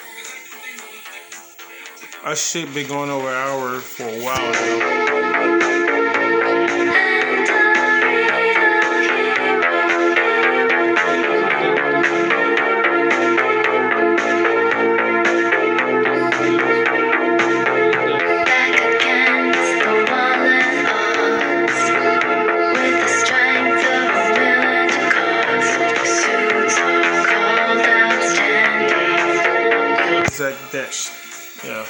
I should be going over an hour for a while now. Exact that. Yeah.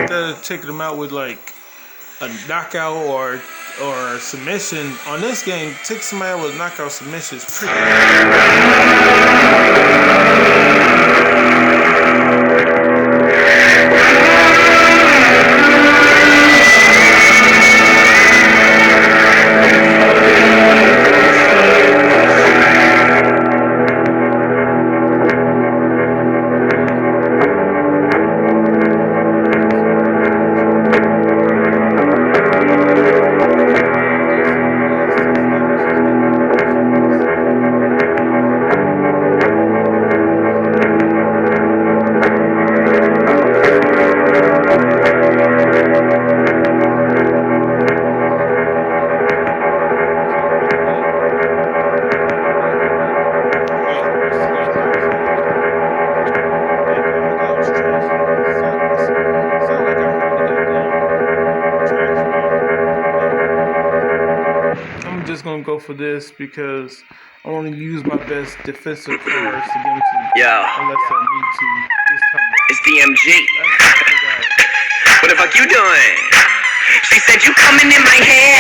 Instead of taking them out with like a knockout or submission, on this game, take somebody out with a knockout submission is pretty. I'm just gonna go for this because I want to use my best defensive cards to get into the unless I need to this time. It's DMG. What the fuck you doing? She said you coming in my hair.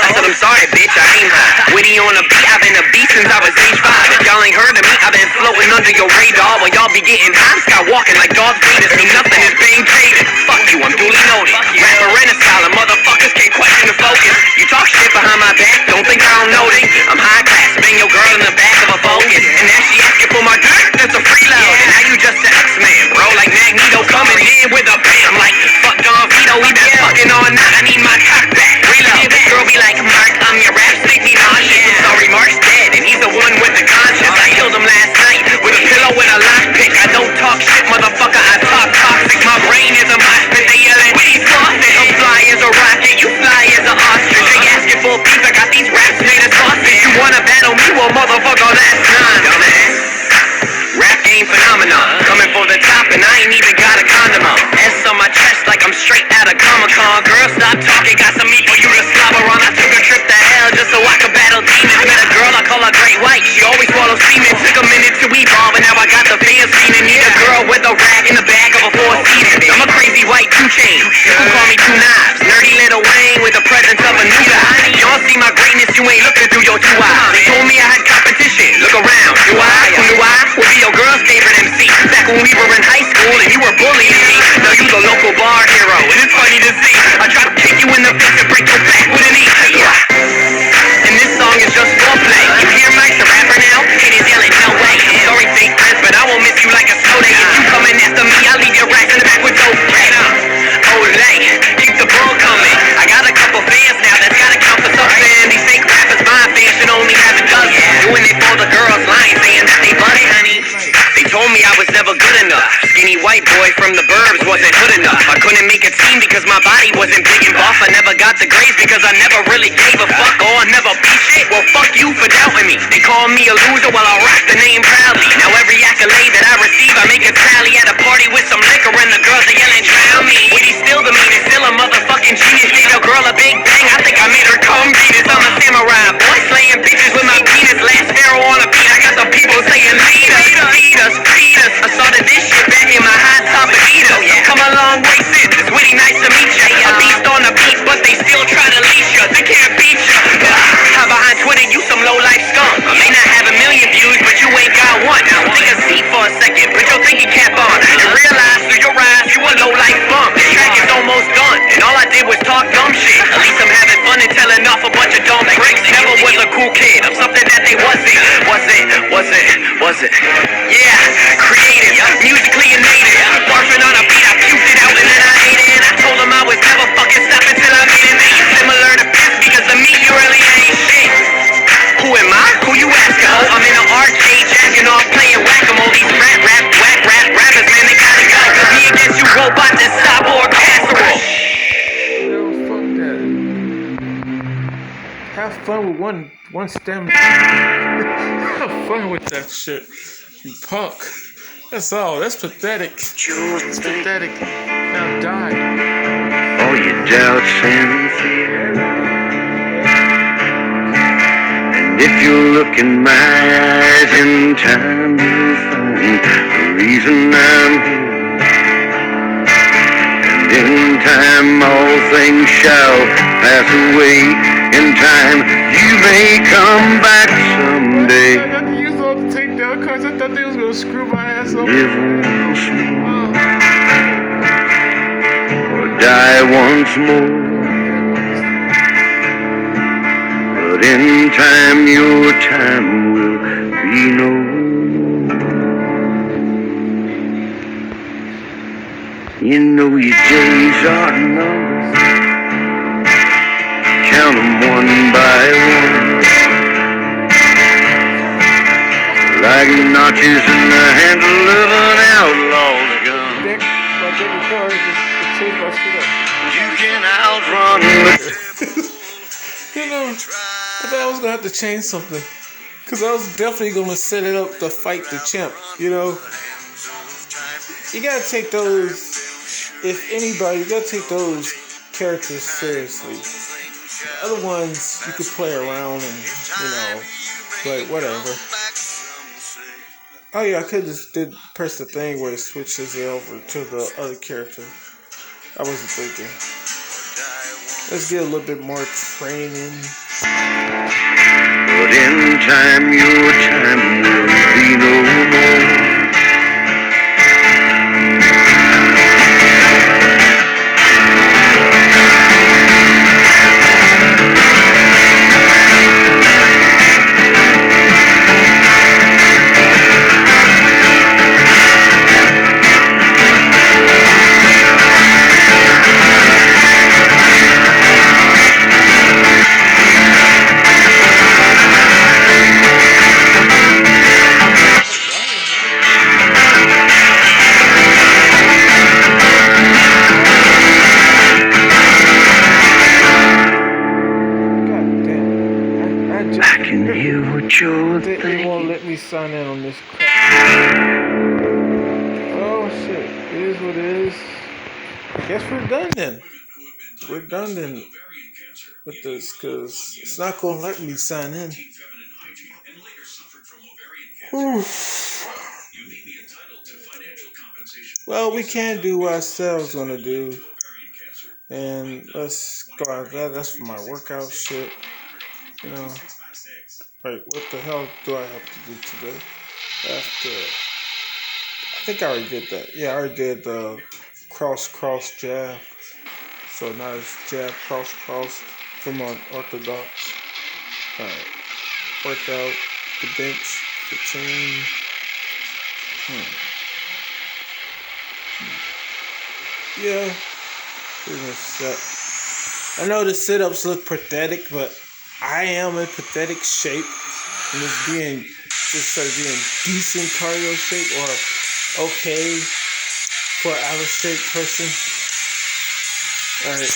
I said I'm sorry, bitch, I ain't her. Witty on a beat, I've been a beast since I was age 5. If y'all ain't heard of me, I've been floating under your radar while y'all be getting hot. Sky walking like Darth Vader. See, nothing is being traded. Fuck you, I'm duly noted. Rapper in a style, motherfuckers can't question the focus. You talk shit behind my back, don't think I don't know it. I'm high class, bang your girl in the back of a Focus. And now she asking for my dick, that's a freeload. And now you just an X-Man, bro, like Magneto coming in with a bam. Like, fuck Don Vito, we been fucking all night. I need my cock back. Reload. This girl be like, Mark, I'm your rap, make me nauseous. Sorry, Mark's dead, and he's the one with the conscience. I killed him last night with a pillow and a lockpick. I don't talk shit, motherfucker, I talk toxic. My brain is a mosh pit, they yelling, what he's flossing. I'm fly as a rocket, you fly as an ostrich. They asking for beef, I got these raps made of sausage. You wanna battle me, well, motherfucker, that's none, dumbass. Rap game phenomenon, coming for the top and I ain't even got a condom on. S on my chest like I'm straight out of Comic-Con. Girl, stop talking, got some meat for you to slobber on. I took a trip to hell just so I could battle demons. Met a girl I call her Great White, she always swallows semen. Took a minute to evolve and now I got the fans feeling. Need a girl with a rack in the back of a 4-seater. I'm a crazy white 2 Chainz, you can call me 2 Knives. Nerdy little Wayne with the presence of a new guy. Y'all see my greatness, you ain't looking through your 2 eyes. They told me I had competition, look around, do I? Who do I? Will be your girl's favorite MC. Back when we were in high school and you were bullying me. Now you the local bar hero, and it's funny to see. I try to kick you in the face and break your back with an E. And this song is just foreplay. You hear Mike's a rapper now? Haters yelling, no way. I'm sorry, fake friends, but I won't miss you like a soda. If you coming after me, I'll leave your racks in the back with dope. Olay, keep the bull coming. I got a couple fans now that's gotta count for something. These fake rappers, my fans should only have a dozen. Doing it for the girls, lying, saying that they buddy, honey. They told me I was never good enough. Skinny white boy from the burbs wasn't good enough. I couldn't make a team because my body wasn't big and buff. I never got the grades because I never really gave a fuck. Oh, I never beat shit. Well, fuck you for doubting me. They call me a loser while I rock the name proudly. Now every accolade that I receive, I make a tally at a party with some liquor and the girls are yelling, drown me. Witty's still the meanest, still a motherfucking genius. Gave a girl a big bang, I think I made her come beat it. I'm a samurai boy, slaying bitches with my penis. Last pharaoh on a beat, I got the people saying, lead us, feed us, feed us. I started this shit back in my hot top Adidas. Come a long way since, it's Witty, nice to meet ya. A beast on the beat, but they still try to leash ya. They can't beat ya. How behind Twitter, you some low-life skunk. I may not have a million views, but you ain't got one. Now take a seat for a second, put your thinking cap on, and realize through your eyes you a low-life bum. This track is almost done, and all I did was talk dumb shit. At least I'm having fun and telling off a bunch of dumb bricks. Never was a cool kid, I'm something that they wasn't. Yeah, creative, musically innate. Barfing on a beat, I puked it out and then I ate it. And I told them I was never fucking stopping till I made it. Ain't similar to piss because of me, you really ain't shit. Who am I? Who you asking? Oh, I'm in an arcade jacking off playing whack-a-mole. These rappers, man, they gotta go. Me against you robots and cyborg casserole. Yo, fuck that. Have fun with one stem. Have fun with that shit, you punk. That's all. That's pathetic. It's pathetic. Now die. Oh, you doubt sincere. And If you look in my eyes in time, you'll find the reason I'm here. And in time, all things shall pass away. In time, you may come back someday. I got to use all the takedown cards. I thought they was gonna screw my ass up. Live once more, or die once more. But in time, your time will be no more. You know your days are numbered. Count them one by one, like notches in the handle of an outlaw's gun. You can outrun the You know, I thought I was gonna have to change something, cause I was definitely gonna set it up to fight the champ. You know, you gotta take those. If anybody, you gotta take those characters seriously. The other ones you could play around and like whatever. Oh yeah, I could just press the thing where it switches it over to the other character. I wasn't thinking. Let's get a little bit more training. But in time, your time will be no more. I can hear what you're They thinking. won't let me sign in on this crap. Oh shit, it is what it is. I guess we're done then. We're done then with this, cause it's not gonna let me sign in. Whew. Well, we can do what I said I was gonna do. And let's go out there. That's for my workout shit. You know. Like, what the hell do I have to do today? I think I already did that. Yeah, I already did the cross jab. So now it's jab, cross from unorthodox. Alright. Workout, the bench, 15. Yeah. I know the sit-ups look pathetic, but I am in pathetic shape. And just being decent cardio shape or okay for an out of shape person. Alright.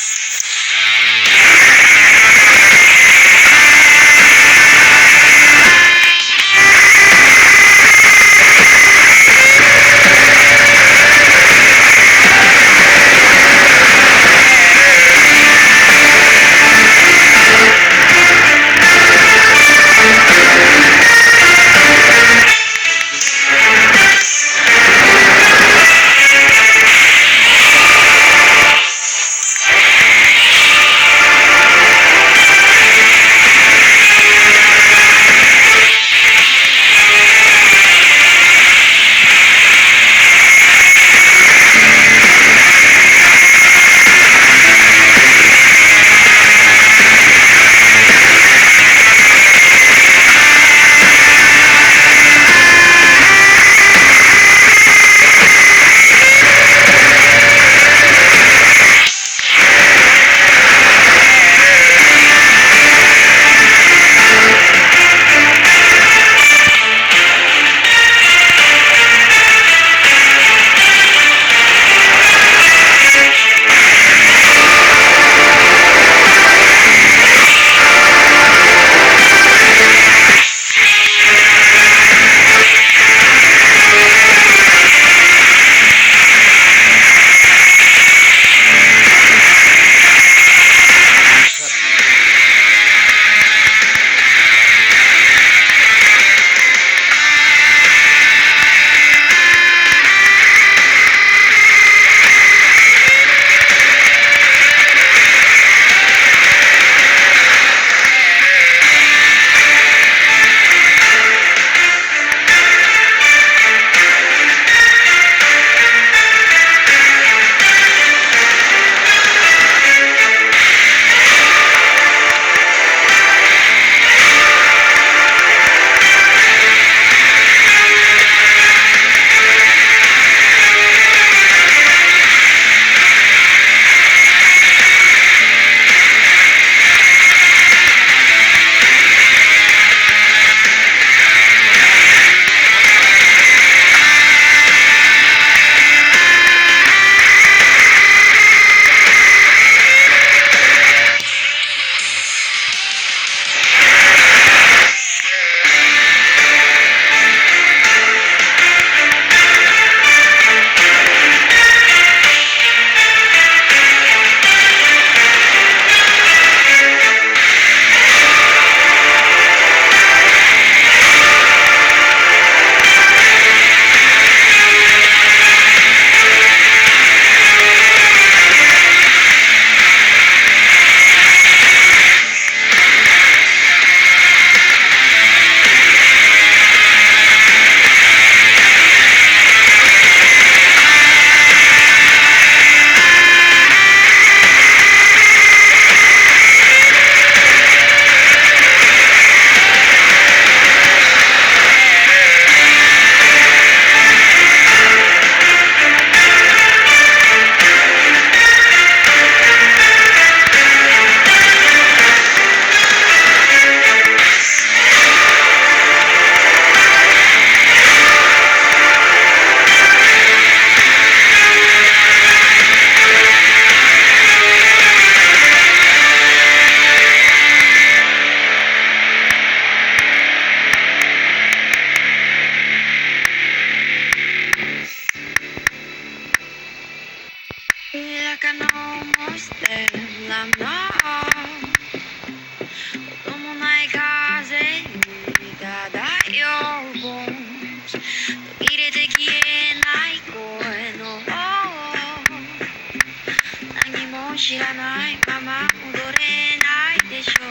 知らないまま戻れないでしょ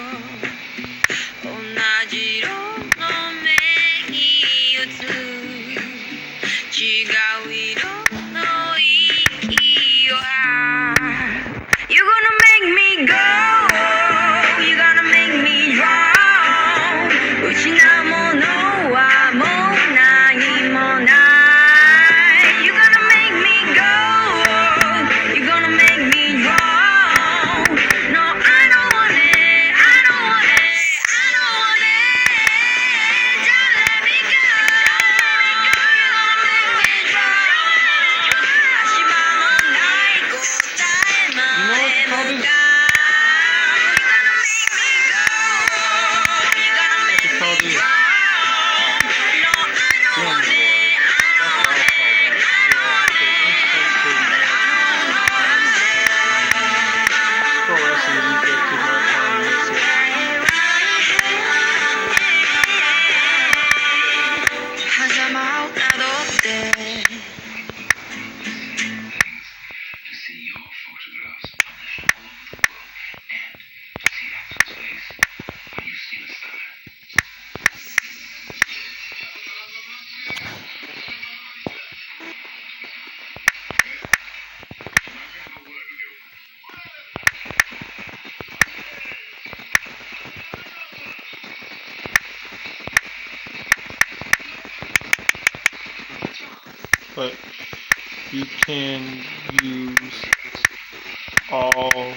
う同じ色の目に映る違う色の息をYou're gonna make me go You're gonna make me drown 失うものはもう何もない You're gonna make me go You're gonna make me drown No, I don't want it I don't want it I don't want it Don't let me go You're gonna make me drown 足場のない答えまで向かう You're gonna make me go You're gonna make me drown No, I don't want it I don't want it I don't want it But I don't know what I'm saying Pro wrestling, you get too much on this. 狭間をたどって To see your photographs published all over the world and to see Afro's face when you see the star. But you can use all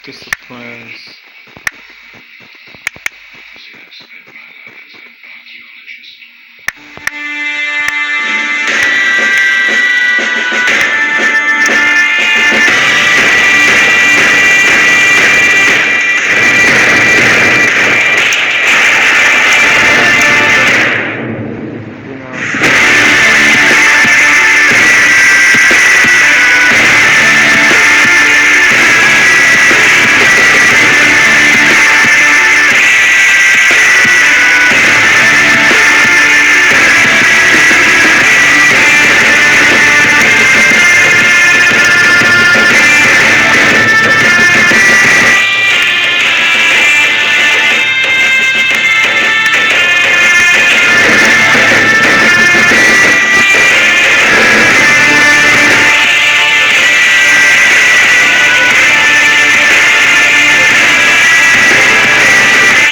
disciplines. See, I've spent my life as an archaeologist. You know.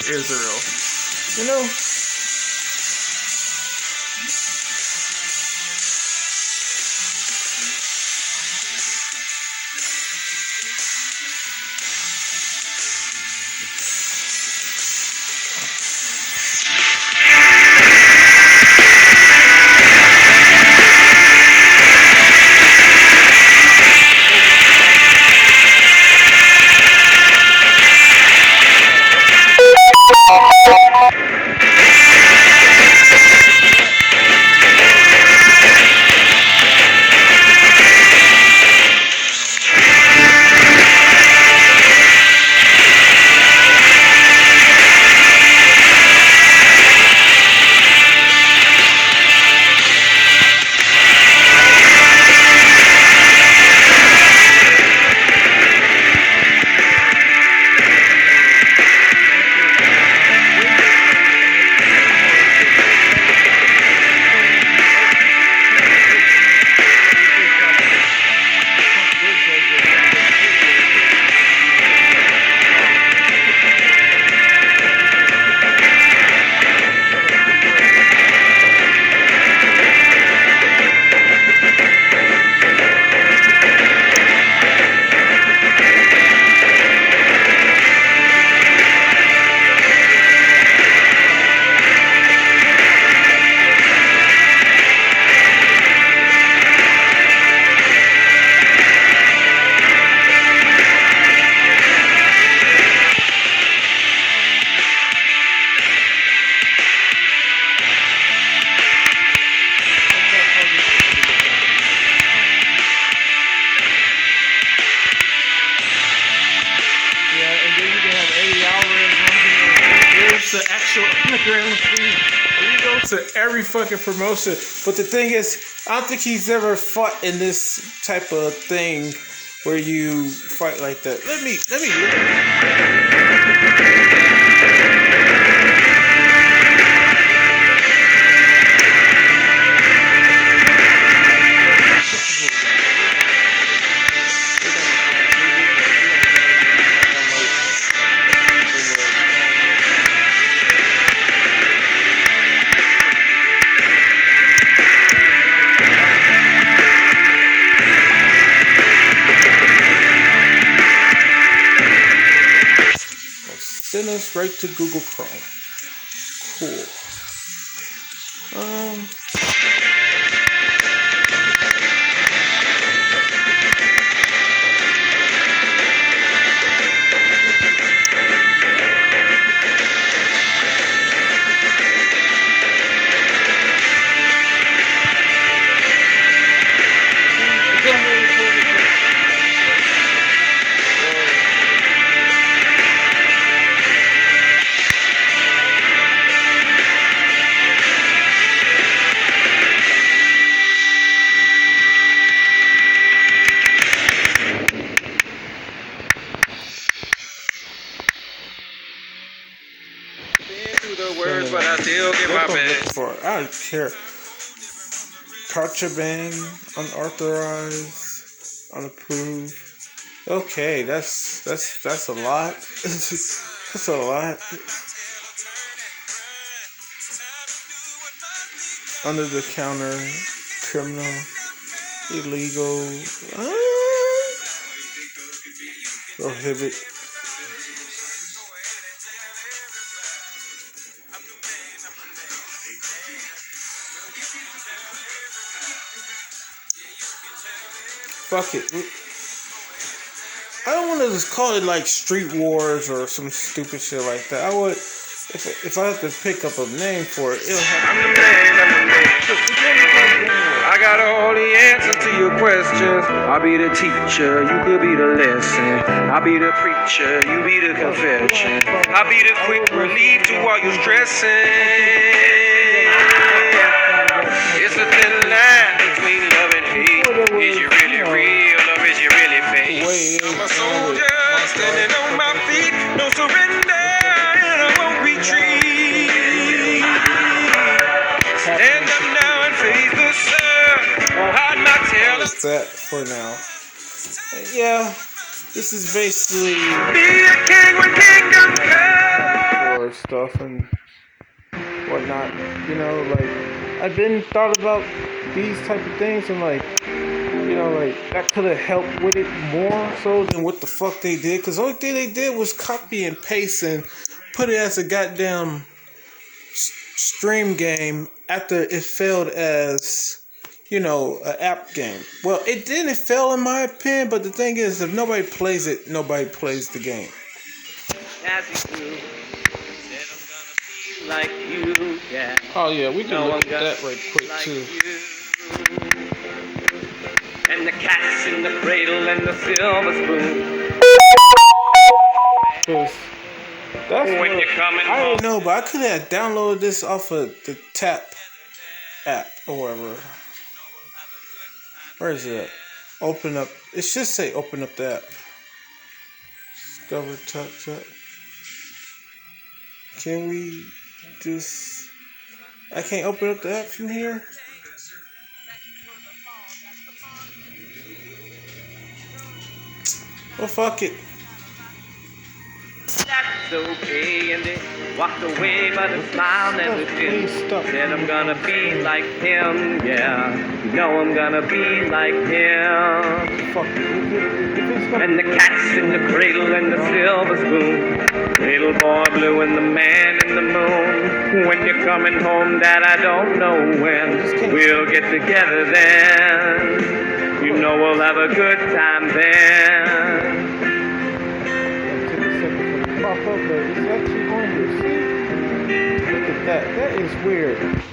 Israel. You know, to every fucking promotion. But the thing is, I don't think he's ever fought in this type of thing where you fight like that. Let me look. Send us right to Google Chrome. Cool. Words, but I still get my best. I don't care. Contraband, unauthorized, unapproved. Okay, that's a lot. That's a lot. Under the counter, criminal, illegal, prohibit. Fuck it. I don't want to just call it like Street Wars or some stupid shit like that. I would, if I have to pick up a name for it, it'll have I'm the man. I got all the answers to your questions. I'll be the teacher, you could be the lesson. I'll be the preacher, you be the confession. I'll be the quick relief to all your stressing. It's a thin line between love and hate. Is you really real or is you really fake? I'm a soldier standing on my feet. No surrender and I won't retreat. Stand up now and face the sun. Hide my tail. That's that for now. Yeah, this is basically Be a king when kingdom come. war stuff and whatnot. You know, like I've been thought about these type of things and like, you know, like that could have helped with it more so than what the fuck they did. Cause the only thing they did was copy and paste and put it as a goddamn stream game after it failed as, you know, an app game. Well, it didn't fail in my opinion, but the thing is, if nobody plays it, nobody plays the game. Like you, yeah. Oh yeah, we can look at that right quick too. And the cat's in the cradle and the silver spoon. That's when you're coming I don't know, but I could have downloaded this off of the Tap app or whatever. Where is it at? Open up. It should say open up the app. Discover Tap. Can we just... I can't open up the app from here? Well, fuck it. That's okay, and they walked away, but a smile never did. Said I'm gonna be like him, yeah. You know I'm gonna be like him. Fuck it. And the cat's in the cradle and the silver spoon. Little boy blue and the man in the moon. When you're coming home, Dad, I don't know when. We'll get together then. You know we'll have a good time then. Pop up, but it's actually on here. See? Look at that. That is weird.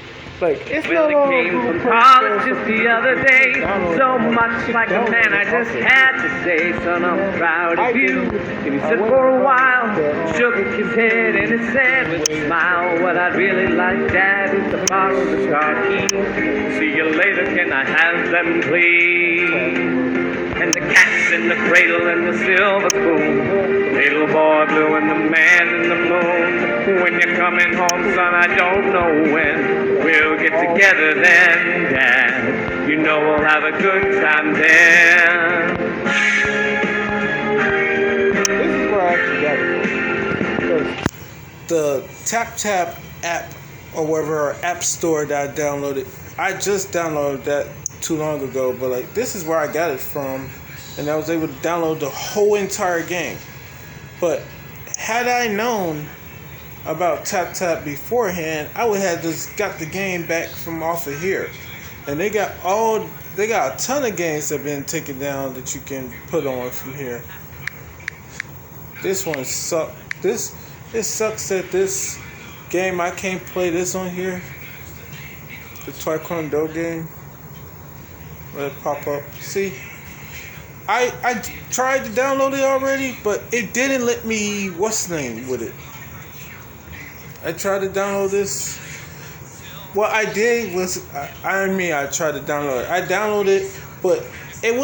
Like, it's Well, not all it came from college just the other day. So much like a man, I just had to say, son, I'm proud of you. And he said for a while, shook his head and he said with a smile, what I'd really like, Dad, is to borrow the car keys. See you later, can I have them, please? And the cat's in the cradle and the silver spoon. Little boy blue and the man in the moon. When you're coming home, son, I don't know when. We'll get together then, Dad. You know we'll have a good time then. This is where I actually got it from. The Tap Tap app or whatever app store that I downloaded. I just downloaded that too long ago, but like this is where I got it from, and I was able to download the whole entire game. But had I known about Tap Tap beforehand, I would have just got the game back from off of here. And they got a ton of games that have been taken down that you can put on from here. This one sucks. It sucks that this game I can't play this on here. The Taekwondo game. Let it pop up. See, I tried to download it already, but it didn't let me. What's the name with it? I tried to download this. What I did was, I tried to download it. I downloaded it, but it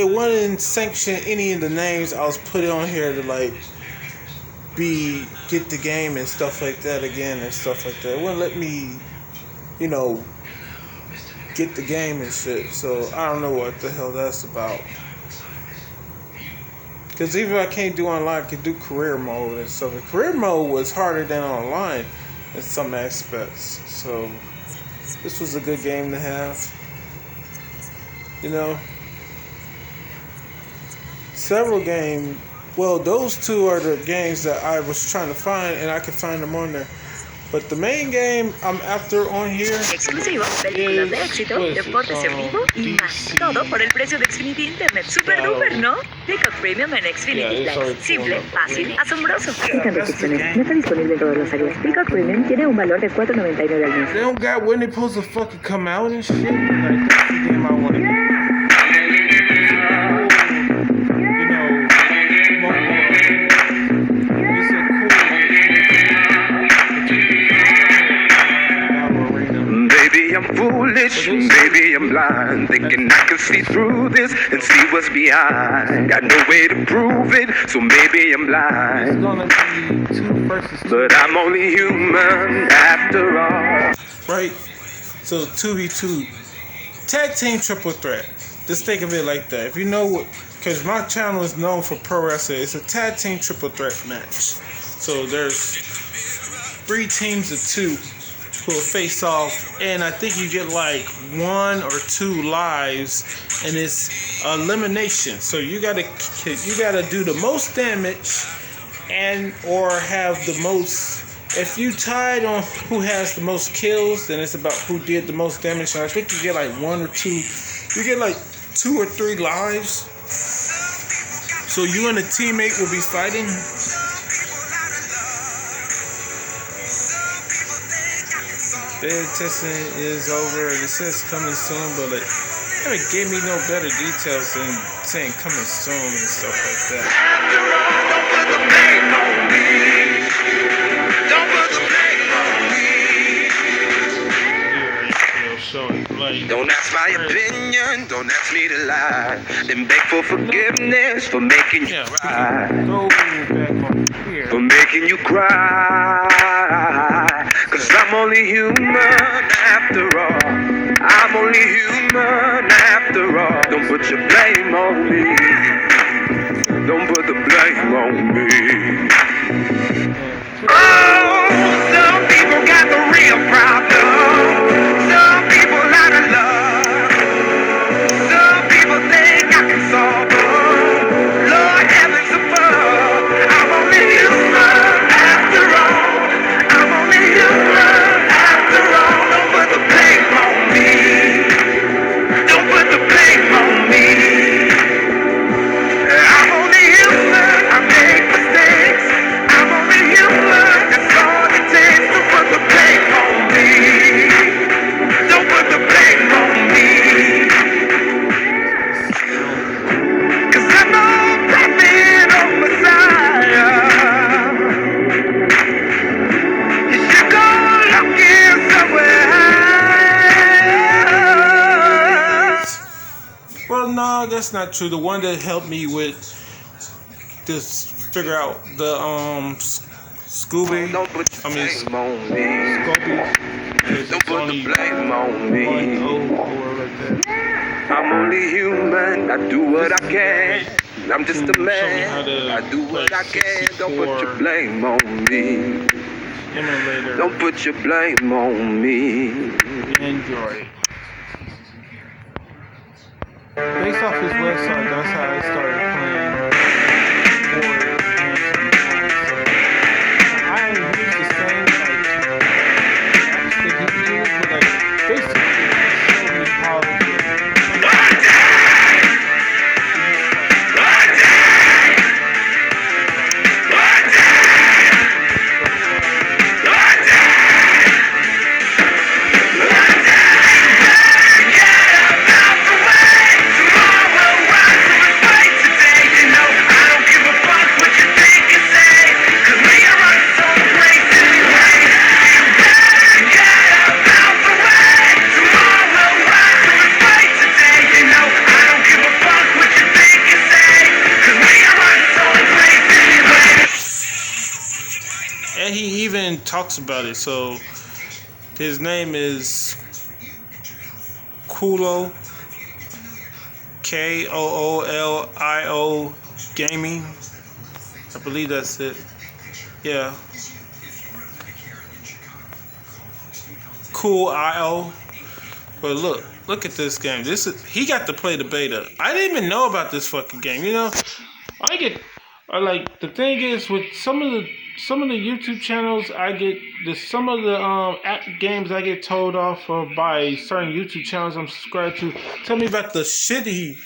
wouldn't sanction any of the names I was putting on here to like get the game and stuff like that again and stuff like that. It wouldn't let me, get the game and shit. So I don't know what the hell that's about. Because even if I can't do online, I can do career mode and stuff. And career mode was harder than online in some aspects. So this was a good game to have. Several games. Well, those two are the games that I was trying to find, and I can find them on there. But the main game I'm after on here Exclusivo, películas de éxito, deportes en vivo y más. Todo por el precio de Xfinity Internet. Super duper, ¿no? Peacock Premium en Xfinity Flex. Simple, fácil, asombroso. Aplican restricciones. No está disponible en todas las áreas. Peacock Premium tiene un valor de $4.99 al mes. they don't got when they supposed to fucking come out and shit. Like that's the game I want to do. I'm foolish, maybe I'm blind, thinking I can see through this and see what's behind. Got no way to prove it, so maybe I'm blind. It's gonna be 2 versus 2. But I'm only human after all. Right? So 2v2 tag team triple threat. Just think of it like that. If you know what, because my channel is known for pro wrestling, it's a tag team triple threat match. So there's 3 teams of 2 who will face off, and I think you get like 1 or 2 lives, and it's elimination. So you gotta do the most damage and or have the most. If you tied on who has the most kills, then it's about who did the most damage. And I think you get like 1 or 2. You get like 2 or 3 lives. So you and a teammate will be fighting. Bed testing is over. It says coming soon, but like, they haven't gave me no better details than saying coming soon and stuff like that. After all, don't put the blame on me. Don't put the blame on me. Don't ask my opinion, don't ask me to lie. Then beg for forgiveness for making you cry. Go back on here. For making you cry. Cause I'm only human after all. I'm only human after all. Don't put your blame on me. Don't put the blame on me. Oh, some people got the real problem. Some people out of love. Some people think I can solve them. Lord heavens above. I'm only human after all. I'm only human after all. Don't put the blame on me. Don't put the blame on me. I'm only human. I make mistakes. not true. The one that helped me with this figure out the Scooby. Don't put I mean blame on me. Scooby. Don't put the blame on me. Like that. I'm only human. I do what I can. I'm just a man. I do what I can. Don't put your blame on me. Emulator. Don't put your blame on me. Android. Based off his website, that's how I started playing for I use the same apps that he used, but basically showed me how to do it. And he even talks about it. So his name is Koolio, Koolio Gaming. I believe that's it. Yeah. Koolio. But look at this game. He got to play the beta. I didn't even know about this fucking game. You know, the thing is with some of the YouTube channels, I get some of the games I get told off of by certain YouTube channels I'm subscribed to. Tell me about the shitty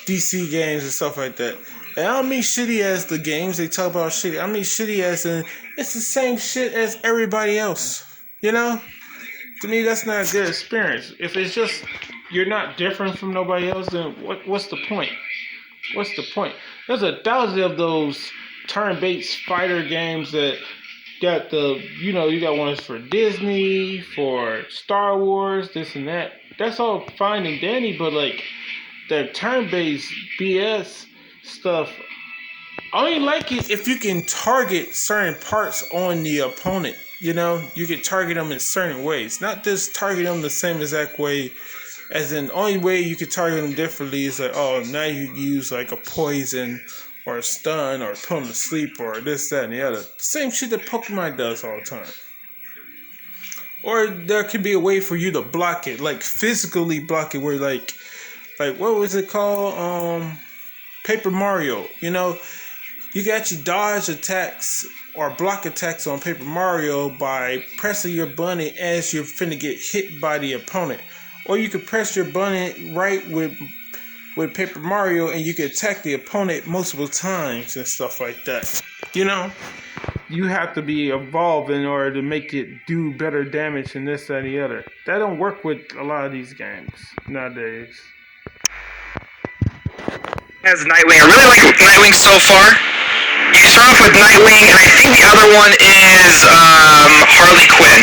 DC games and stuff like that. And I don't mean shitty as the games they talk about shitty. I mean shitty as in it's the same shit as everybody else. You know? To me, that's not a good experience. If it's just you're not different from nobody else, then what's the point? What's the point? There's 1,000 of those turn-based fighter games that got you got ones for Disney, for Star Wars, this and that. That's all fine and dandy, but like the turn-based BS stuff, I only like it if you can target certain parts on the opponent. You know, you can target them in certain ways, not just target them the same exact way. As in, the only way you can target them differently is like, oh, now you use like a poison or a stun or put them to sleep or this, that, and the other. Same shit that Pokemon does all the time. Or there could be a way for you to block it, like physically block it, where like what was it called? Paper Mario. You know, you can actually dodge attacks or block attacks on Paper Mario by pressing your button as you're finna get hit by the opponent. Or you could press your button right with Paper Mario and you can attack the opponent multiple times and stuff like that. You know, you have to be evolved in order to make it do better damage and this, that, and the other. That don't work with a lot of these games nowadays. As Nightwing, I really like Nightwing so far. You can start off with Nightwing, and I think the other one is Harley Quinn.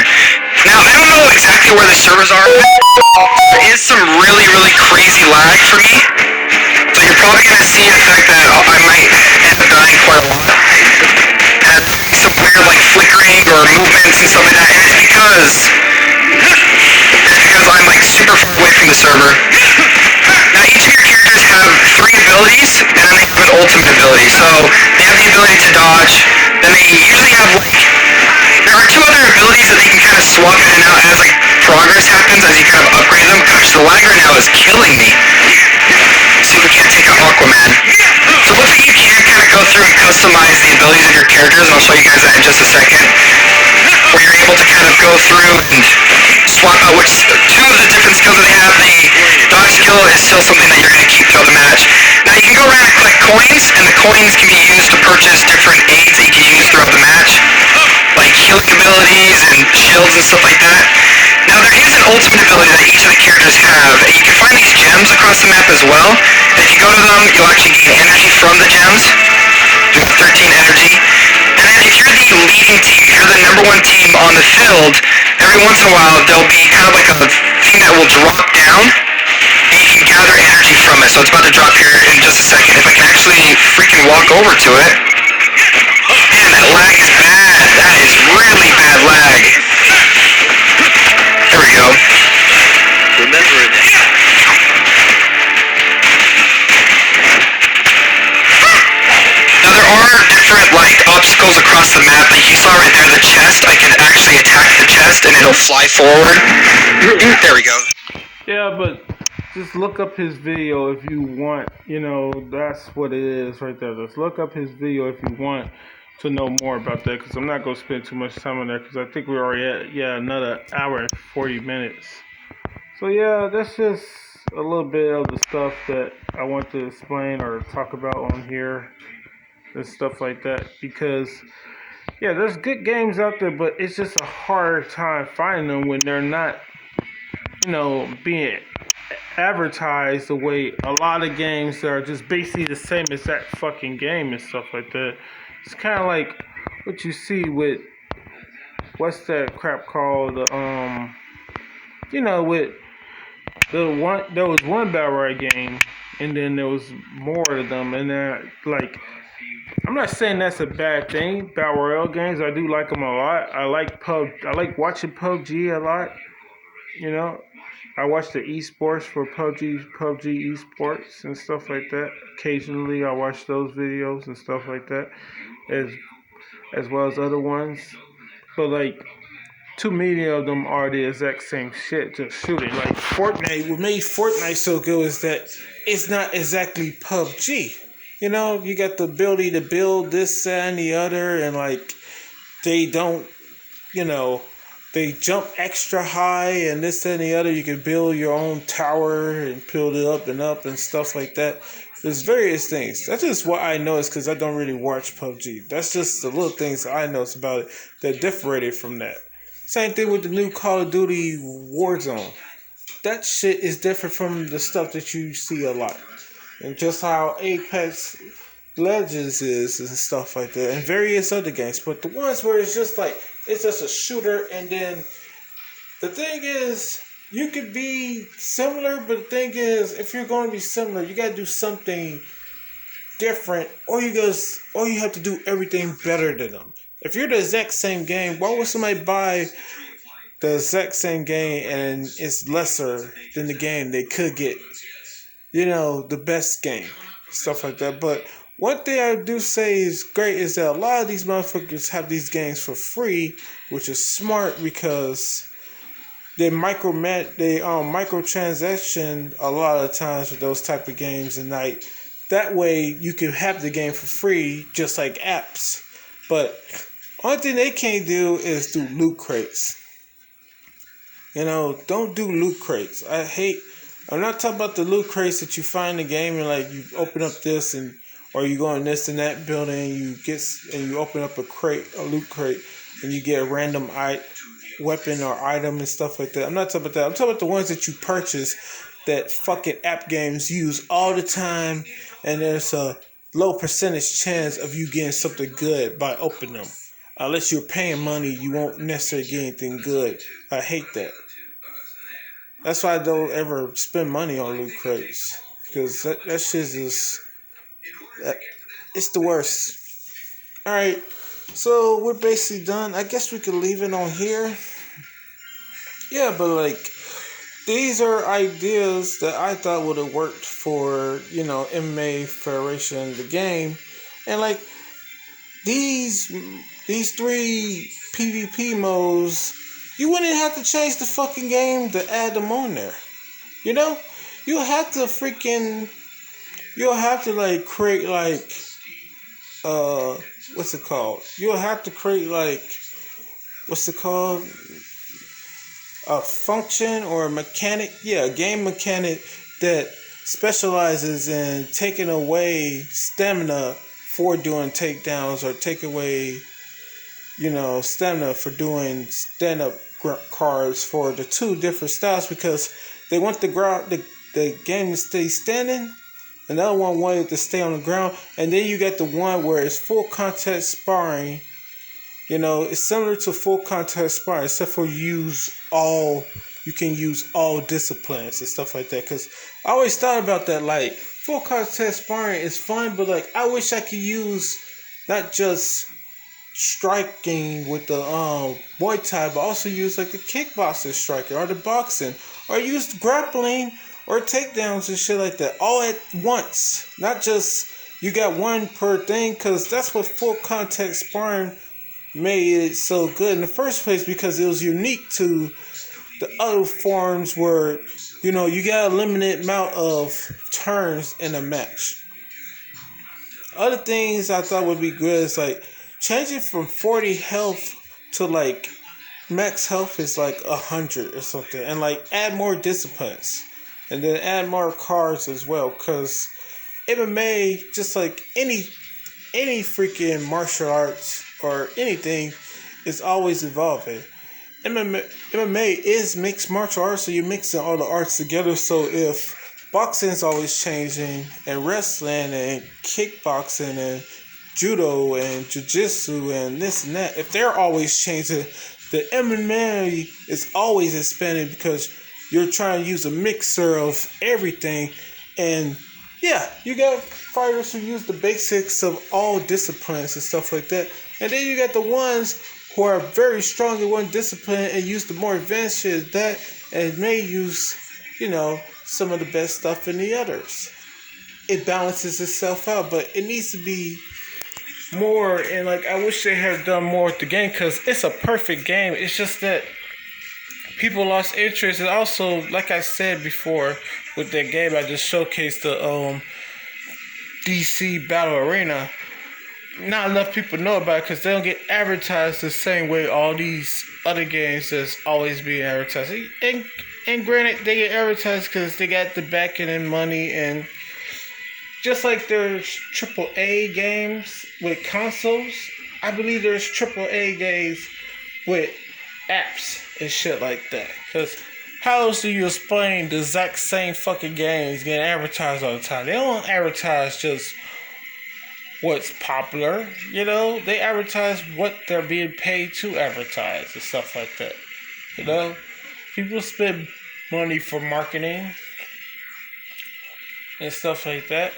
Now, I don't know exactly where the servers are. There is some really, really crazy lag for me. So you're probably going to see the fact that I might end up dying quite a lot. And some weird, like, flickering or movements and stuff like that. And it's because I'm, like, super far away from the server. Now, each of your characters have 3 abilities, and then they have an ultimate ability. So, they have the ability to dodge, then they usually have, like, there are 2 other abilities that they can kind of swap in and out as, like, progress happens, as you kind of upgrade them. Gosh, the lag right now is killing me. See if we can't take out Aquaman. So, looks like you can kind of go through and customize the abilities of your characters, and I'll show you guys that in just a second. Where you're able to kind of go through and swap out which 2 of the different skills that they have. The dodge skill is still something that you're going to keep throughout the match. Now you can go around and collect coins, and the coins can be used to purchase different aids that you can use throughout the match, like healing abilities and shields and stuff like that. Now there is an ultimate ability that each of the characters have, and you can find these gems across the map as well. And if you go to them, you'll actually gain energy from the gems. You have 13 energy. And then if you're the leading team, if you're the number 1 team on the field, every once in a while there'll be kind of like a thing that will drop down, and you can gather energy from it. So it's about to drop here in just a second. If I can actually freaking walk over to it. Man, that lag is bad. That is really bad lag. There we go. Remembering it. Now there are different like obstacles across the map. Like you saw right there, the chest. I can actually attack the chest and it'll fly forward. There we go. Yeah, but just look up his video if you want. You know, that's what it is right there. Just look up his video if you want to know more about that, because I'm not going to spend too much time on that, because I think we're already at, another hour and 40 minutes. So yeah, that's just a little bit of the stuff that I want to explain or talk about on here and stuff like that, because yeah, there's good games out there, but it's just a hard time finding them when they're not, being advertised the way a lot of games that are just basically the same as that fucking game and stuff like that. It's kind of like what you see with, what's that crap called, with there was one Battle Royale game, and then there was more of them, and then like, I'm not saying that's a bad thing. Battle Royale games, I do like them a lot. I like watching PUBG a lot. I watch the esports for PUBG esports and stuff like that. Occasionally, I watch those videos and stuff like that, as well as other ones. But like, too many of them are the exact same shit, just shooting. Like Fortnite, what made Fortnite so good is that it's not exactly PUBG. You got the ability to build this, that, and the other, and like, they don't, they jump extra high and this, that, and the other. You can build your own tower and build it up and stuff like that. There's various things. That's just what I noticed, because I don't really watch PUBG. That's just the little things I noticed about it that differentiated from that. Same thing with the new Call of Duty Warzone. That shit is different from the stuff that you see a lot. And just how Apex Legends is and stuff like that. And various other games. But the ones where it's just like, it's just a shooter, and then the thing is, you could be similar, but the thing is, if you're going to be similar, you got to do something different, or you have to do everything better than them. If you're the exact same game, why would somebody buy the exact same game and it's lesser than the game they could get, the best game, stuff like that. But one thing I do say is great is that a lot of these motherfuckers have these games for free, which is smart, because they microtransaction a lot of times with those type of games, and like that way you can have the game for free, just like apps. But only thing they can't do is do loot crates. Don't do loot crates. I'm not talking about the loot crates that you find in the game and like you open up this or you go in this and that building and you open up a loot crate, and you get a random weapon or item and stuff like that. I'm not talking about that. I'm talking about the ones that you purchase that fucking app games use all the time, and there's a low percentage chance of you getting something good by opening them. Unless you're paying money, you won't necessarily get anything good. I hate that. That's why I don't ever spend money on loot crates, because that shit is, it's the worst. Alright, so we're basically done. I guess we could leave it on here. Yeah, but like, these are ideas that I thought would have worked for, MMA Federation, the game. And like, these 3 PvP modes, you wouldn't have to change the fucking game to add them on there. You'll have to like create like, what's it called? You'll have to create like, what's it called? A function or a mechanic, a game mechanic that specializes in taking away stamina for doing takedowns, or take away, stamina for doing stand-up cards for the 2 different styles, because they want the game to stay standing, and the other one wanted to stay on the ground. And then you got the one where it's full contact sparring. It's similar to full contact sparring, except for you use all you can use all disciplines and stuff like that. Because I always thought about that, like, full contact sparring is fun, but like I wish I could use not just striking with the Muay Thai, but also use like the kickboxing striker or the boxing, or use grappling or takedowns and shit like that all at once. Not just you got one per thing, because that's what full contact sparring made it so good in the first place, because it was unique to the other forms where, you know, you got a limited amount of turns in a match. Other things I thought would be good is like changing from 40 health to like max health is like 100 or something, and like add more disciplines, and then add more cards as well. Cause MMA, just like any freaking martial arts or anything, is always evolving. MMA is mixed martial arts, so you're mixing all the arts together. So if boxing is always changing, and wrestling and kickboxing and judo and jiu-jitsu and this and that, if they're always changing, the MMA is always expanding, because you're trying to use a mixer of everything. And yeah, you got fighters who use the basics of all disciplines and stuff like that. And then you got the ones who are very strong in one discipline and use the more advanced shit as that, and may use, you know, some of the best stuff in the others. It balances itself out, but it needs to be more. And like, I wish they had done more with the game, because it's a perfect game. It's just that people lost interest. And also, like I said before, with that game I just showcased, the DC Battle Arena, not enough people know about it, because they don't get advertised the same way all these other games that's always being advertised. And granted, they get advertised because they got the backing and money, and just like there's AAA games with consoles, I believe there's AAA games with apps and shit like that. Because how else do you explain the exact same fucking games getting advertised all the time? They don't advertise just what's popular, you know? They advertise what they're being paid to advertise and stuff like that, you know? People spend money for marketing and stuff like that.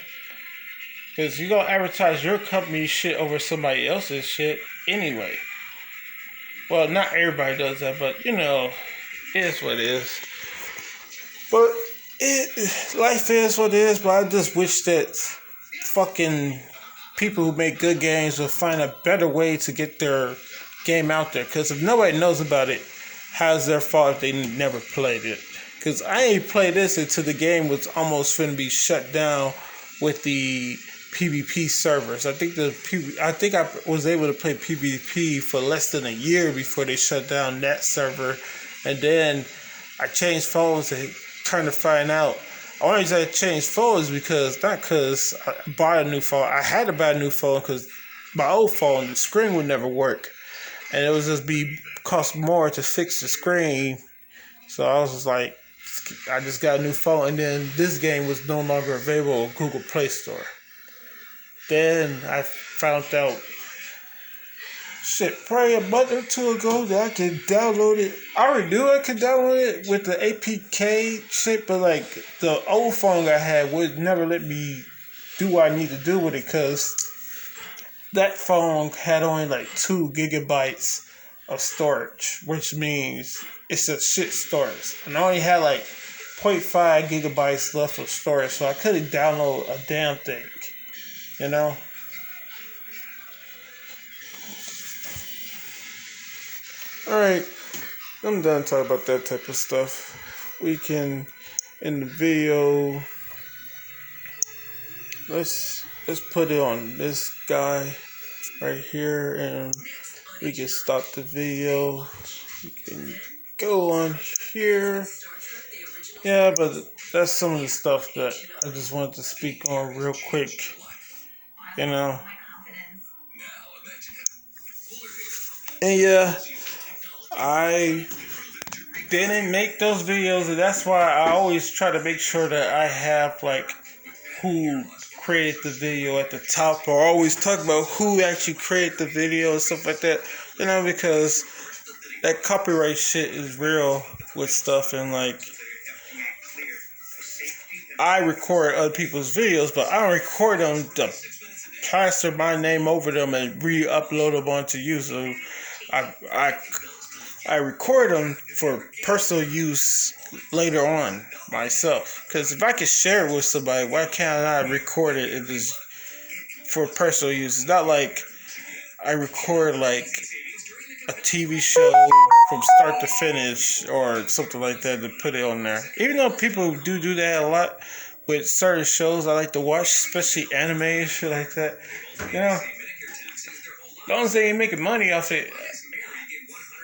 Because you gonna advertise your company's shit over somebody else's shit anyway. Well, not everybody does that, but you know, it is what it is. But life is what it is. But I just wish that fucking people who make good games will find a better way to get their game out there. Because if nobody knows about it, how's their fault if they never played it? Because I ain't played this until the game was almost finna be shut down with the PvP servers. I think I was able to play PvP for less than a year before they shut down that server. And then I changed phones and turned to find out. Only reason I changed phones because I bought a new phone. I had to buy a new phone because my old phone, the screen would never work. And it would just cost more to fix the screen. So I was just like, I just got a new phone. And then this game was no longer available on Google Play Store. Then I found out, probably a month or two ago, that I can download it. I already knew I could download it with the APK shit, but like the old phone I had would never let me do what I need to do with it, because that phone had only like 2 gigabytes of storage, which means it's a shit storage. And I only had like 0.5 gigabytes left of storage, so I couldn't download a damn thing. You know? Alright, I'm done talking about that type of stuff. We can, in the video, let's put it on this guy right here, and we can stop the video. We can go on here. Yeah, but that's some of the stuff that I just wanted to speak on real quick. You know, and yeah, I didn't make those videos, and that's why I always try to make sure that I have like who created the video at the top, or always talk about who actually created the video and stuff like that. You know, because that copyright shit is real with stuff, and like I record other people's videos, but I don't record them to plaster my name over them and re-upload them onto YouTube. I record them for personal use later on myself. Because if I can share it with somebody, why can't I record it if it's for personal use? It's not like I record like a TV show from start to finish or something like that to put it on there. Even though people do that a lot with certain shows I like to watch, especially anime and shit like that. You know, as long as they ain't making money off it,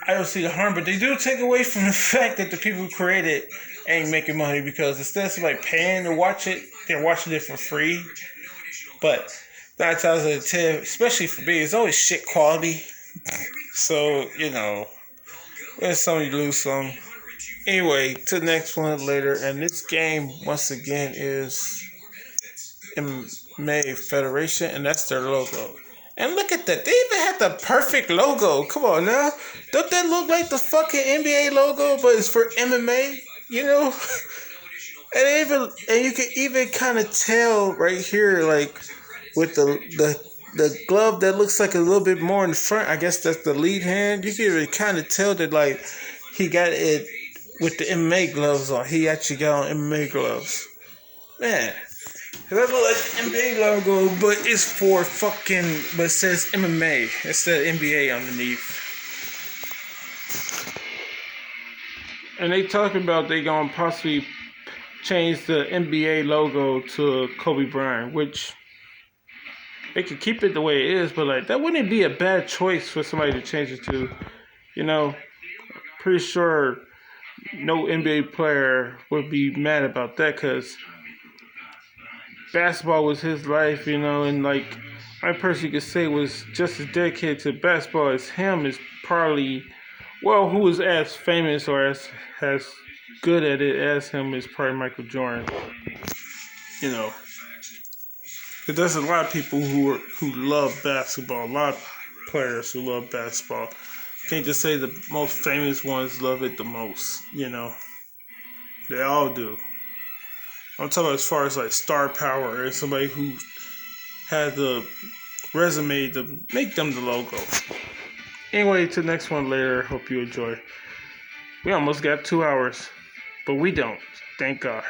I don't see the harm. But they do take away from the fact that the people who create it ain't making money, because instead of somebody paying to watch it, they're watching it for free. But 9 times out of 10, especially for me, it's always shit quality. So, you know, win some, you lose some. Anyway, to the next one later. And this game, once again, is MMA Federation, and that's their logo. And look at that. They even had the perfect logo. Come on now. Don't that look like the fucking NBA logo, but it's for MMA? You know? And you can even kind of tell right here, like, with the glove that looks like a little bit more in the front. I guess that's the lead hand. You can even kind of tell that, like, he got it with the MMA gloves on. He actually got on MMA gloves. Man. That look like the NBA logo, but it's for fucking, but it says MMA. It says NBA underneath. And they talking about they gonna possibly change the NBA logo to Kobe Bryant, which they could keep it the way it is, but like that wouldn't be a bad choice for somebody to change it to. You know, pretty sure no NBA player would be mad about that, because basketball was his life, you know, and like my person you could say was just as dedicated to basketball as him is probably, well, who was as famous or as good at it as him is probably Michael Jordan. You know, there's a lot of people who love basketball, a lot of players who love basketball. Can't just say the most famous ones love it the most, you know. They all do. I'm talking about as far as like star power and somebody who had the resume to make them the logo. Anyway, to the next one later. Hope you enjoy. We almost got 2 hours, but we don't. Thank God.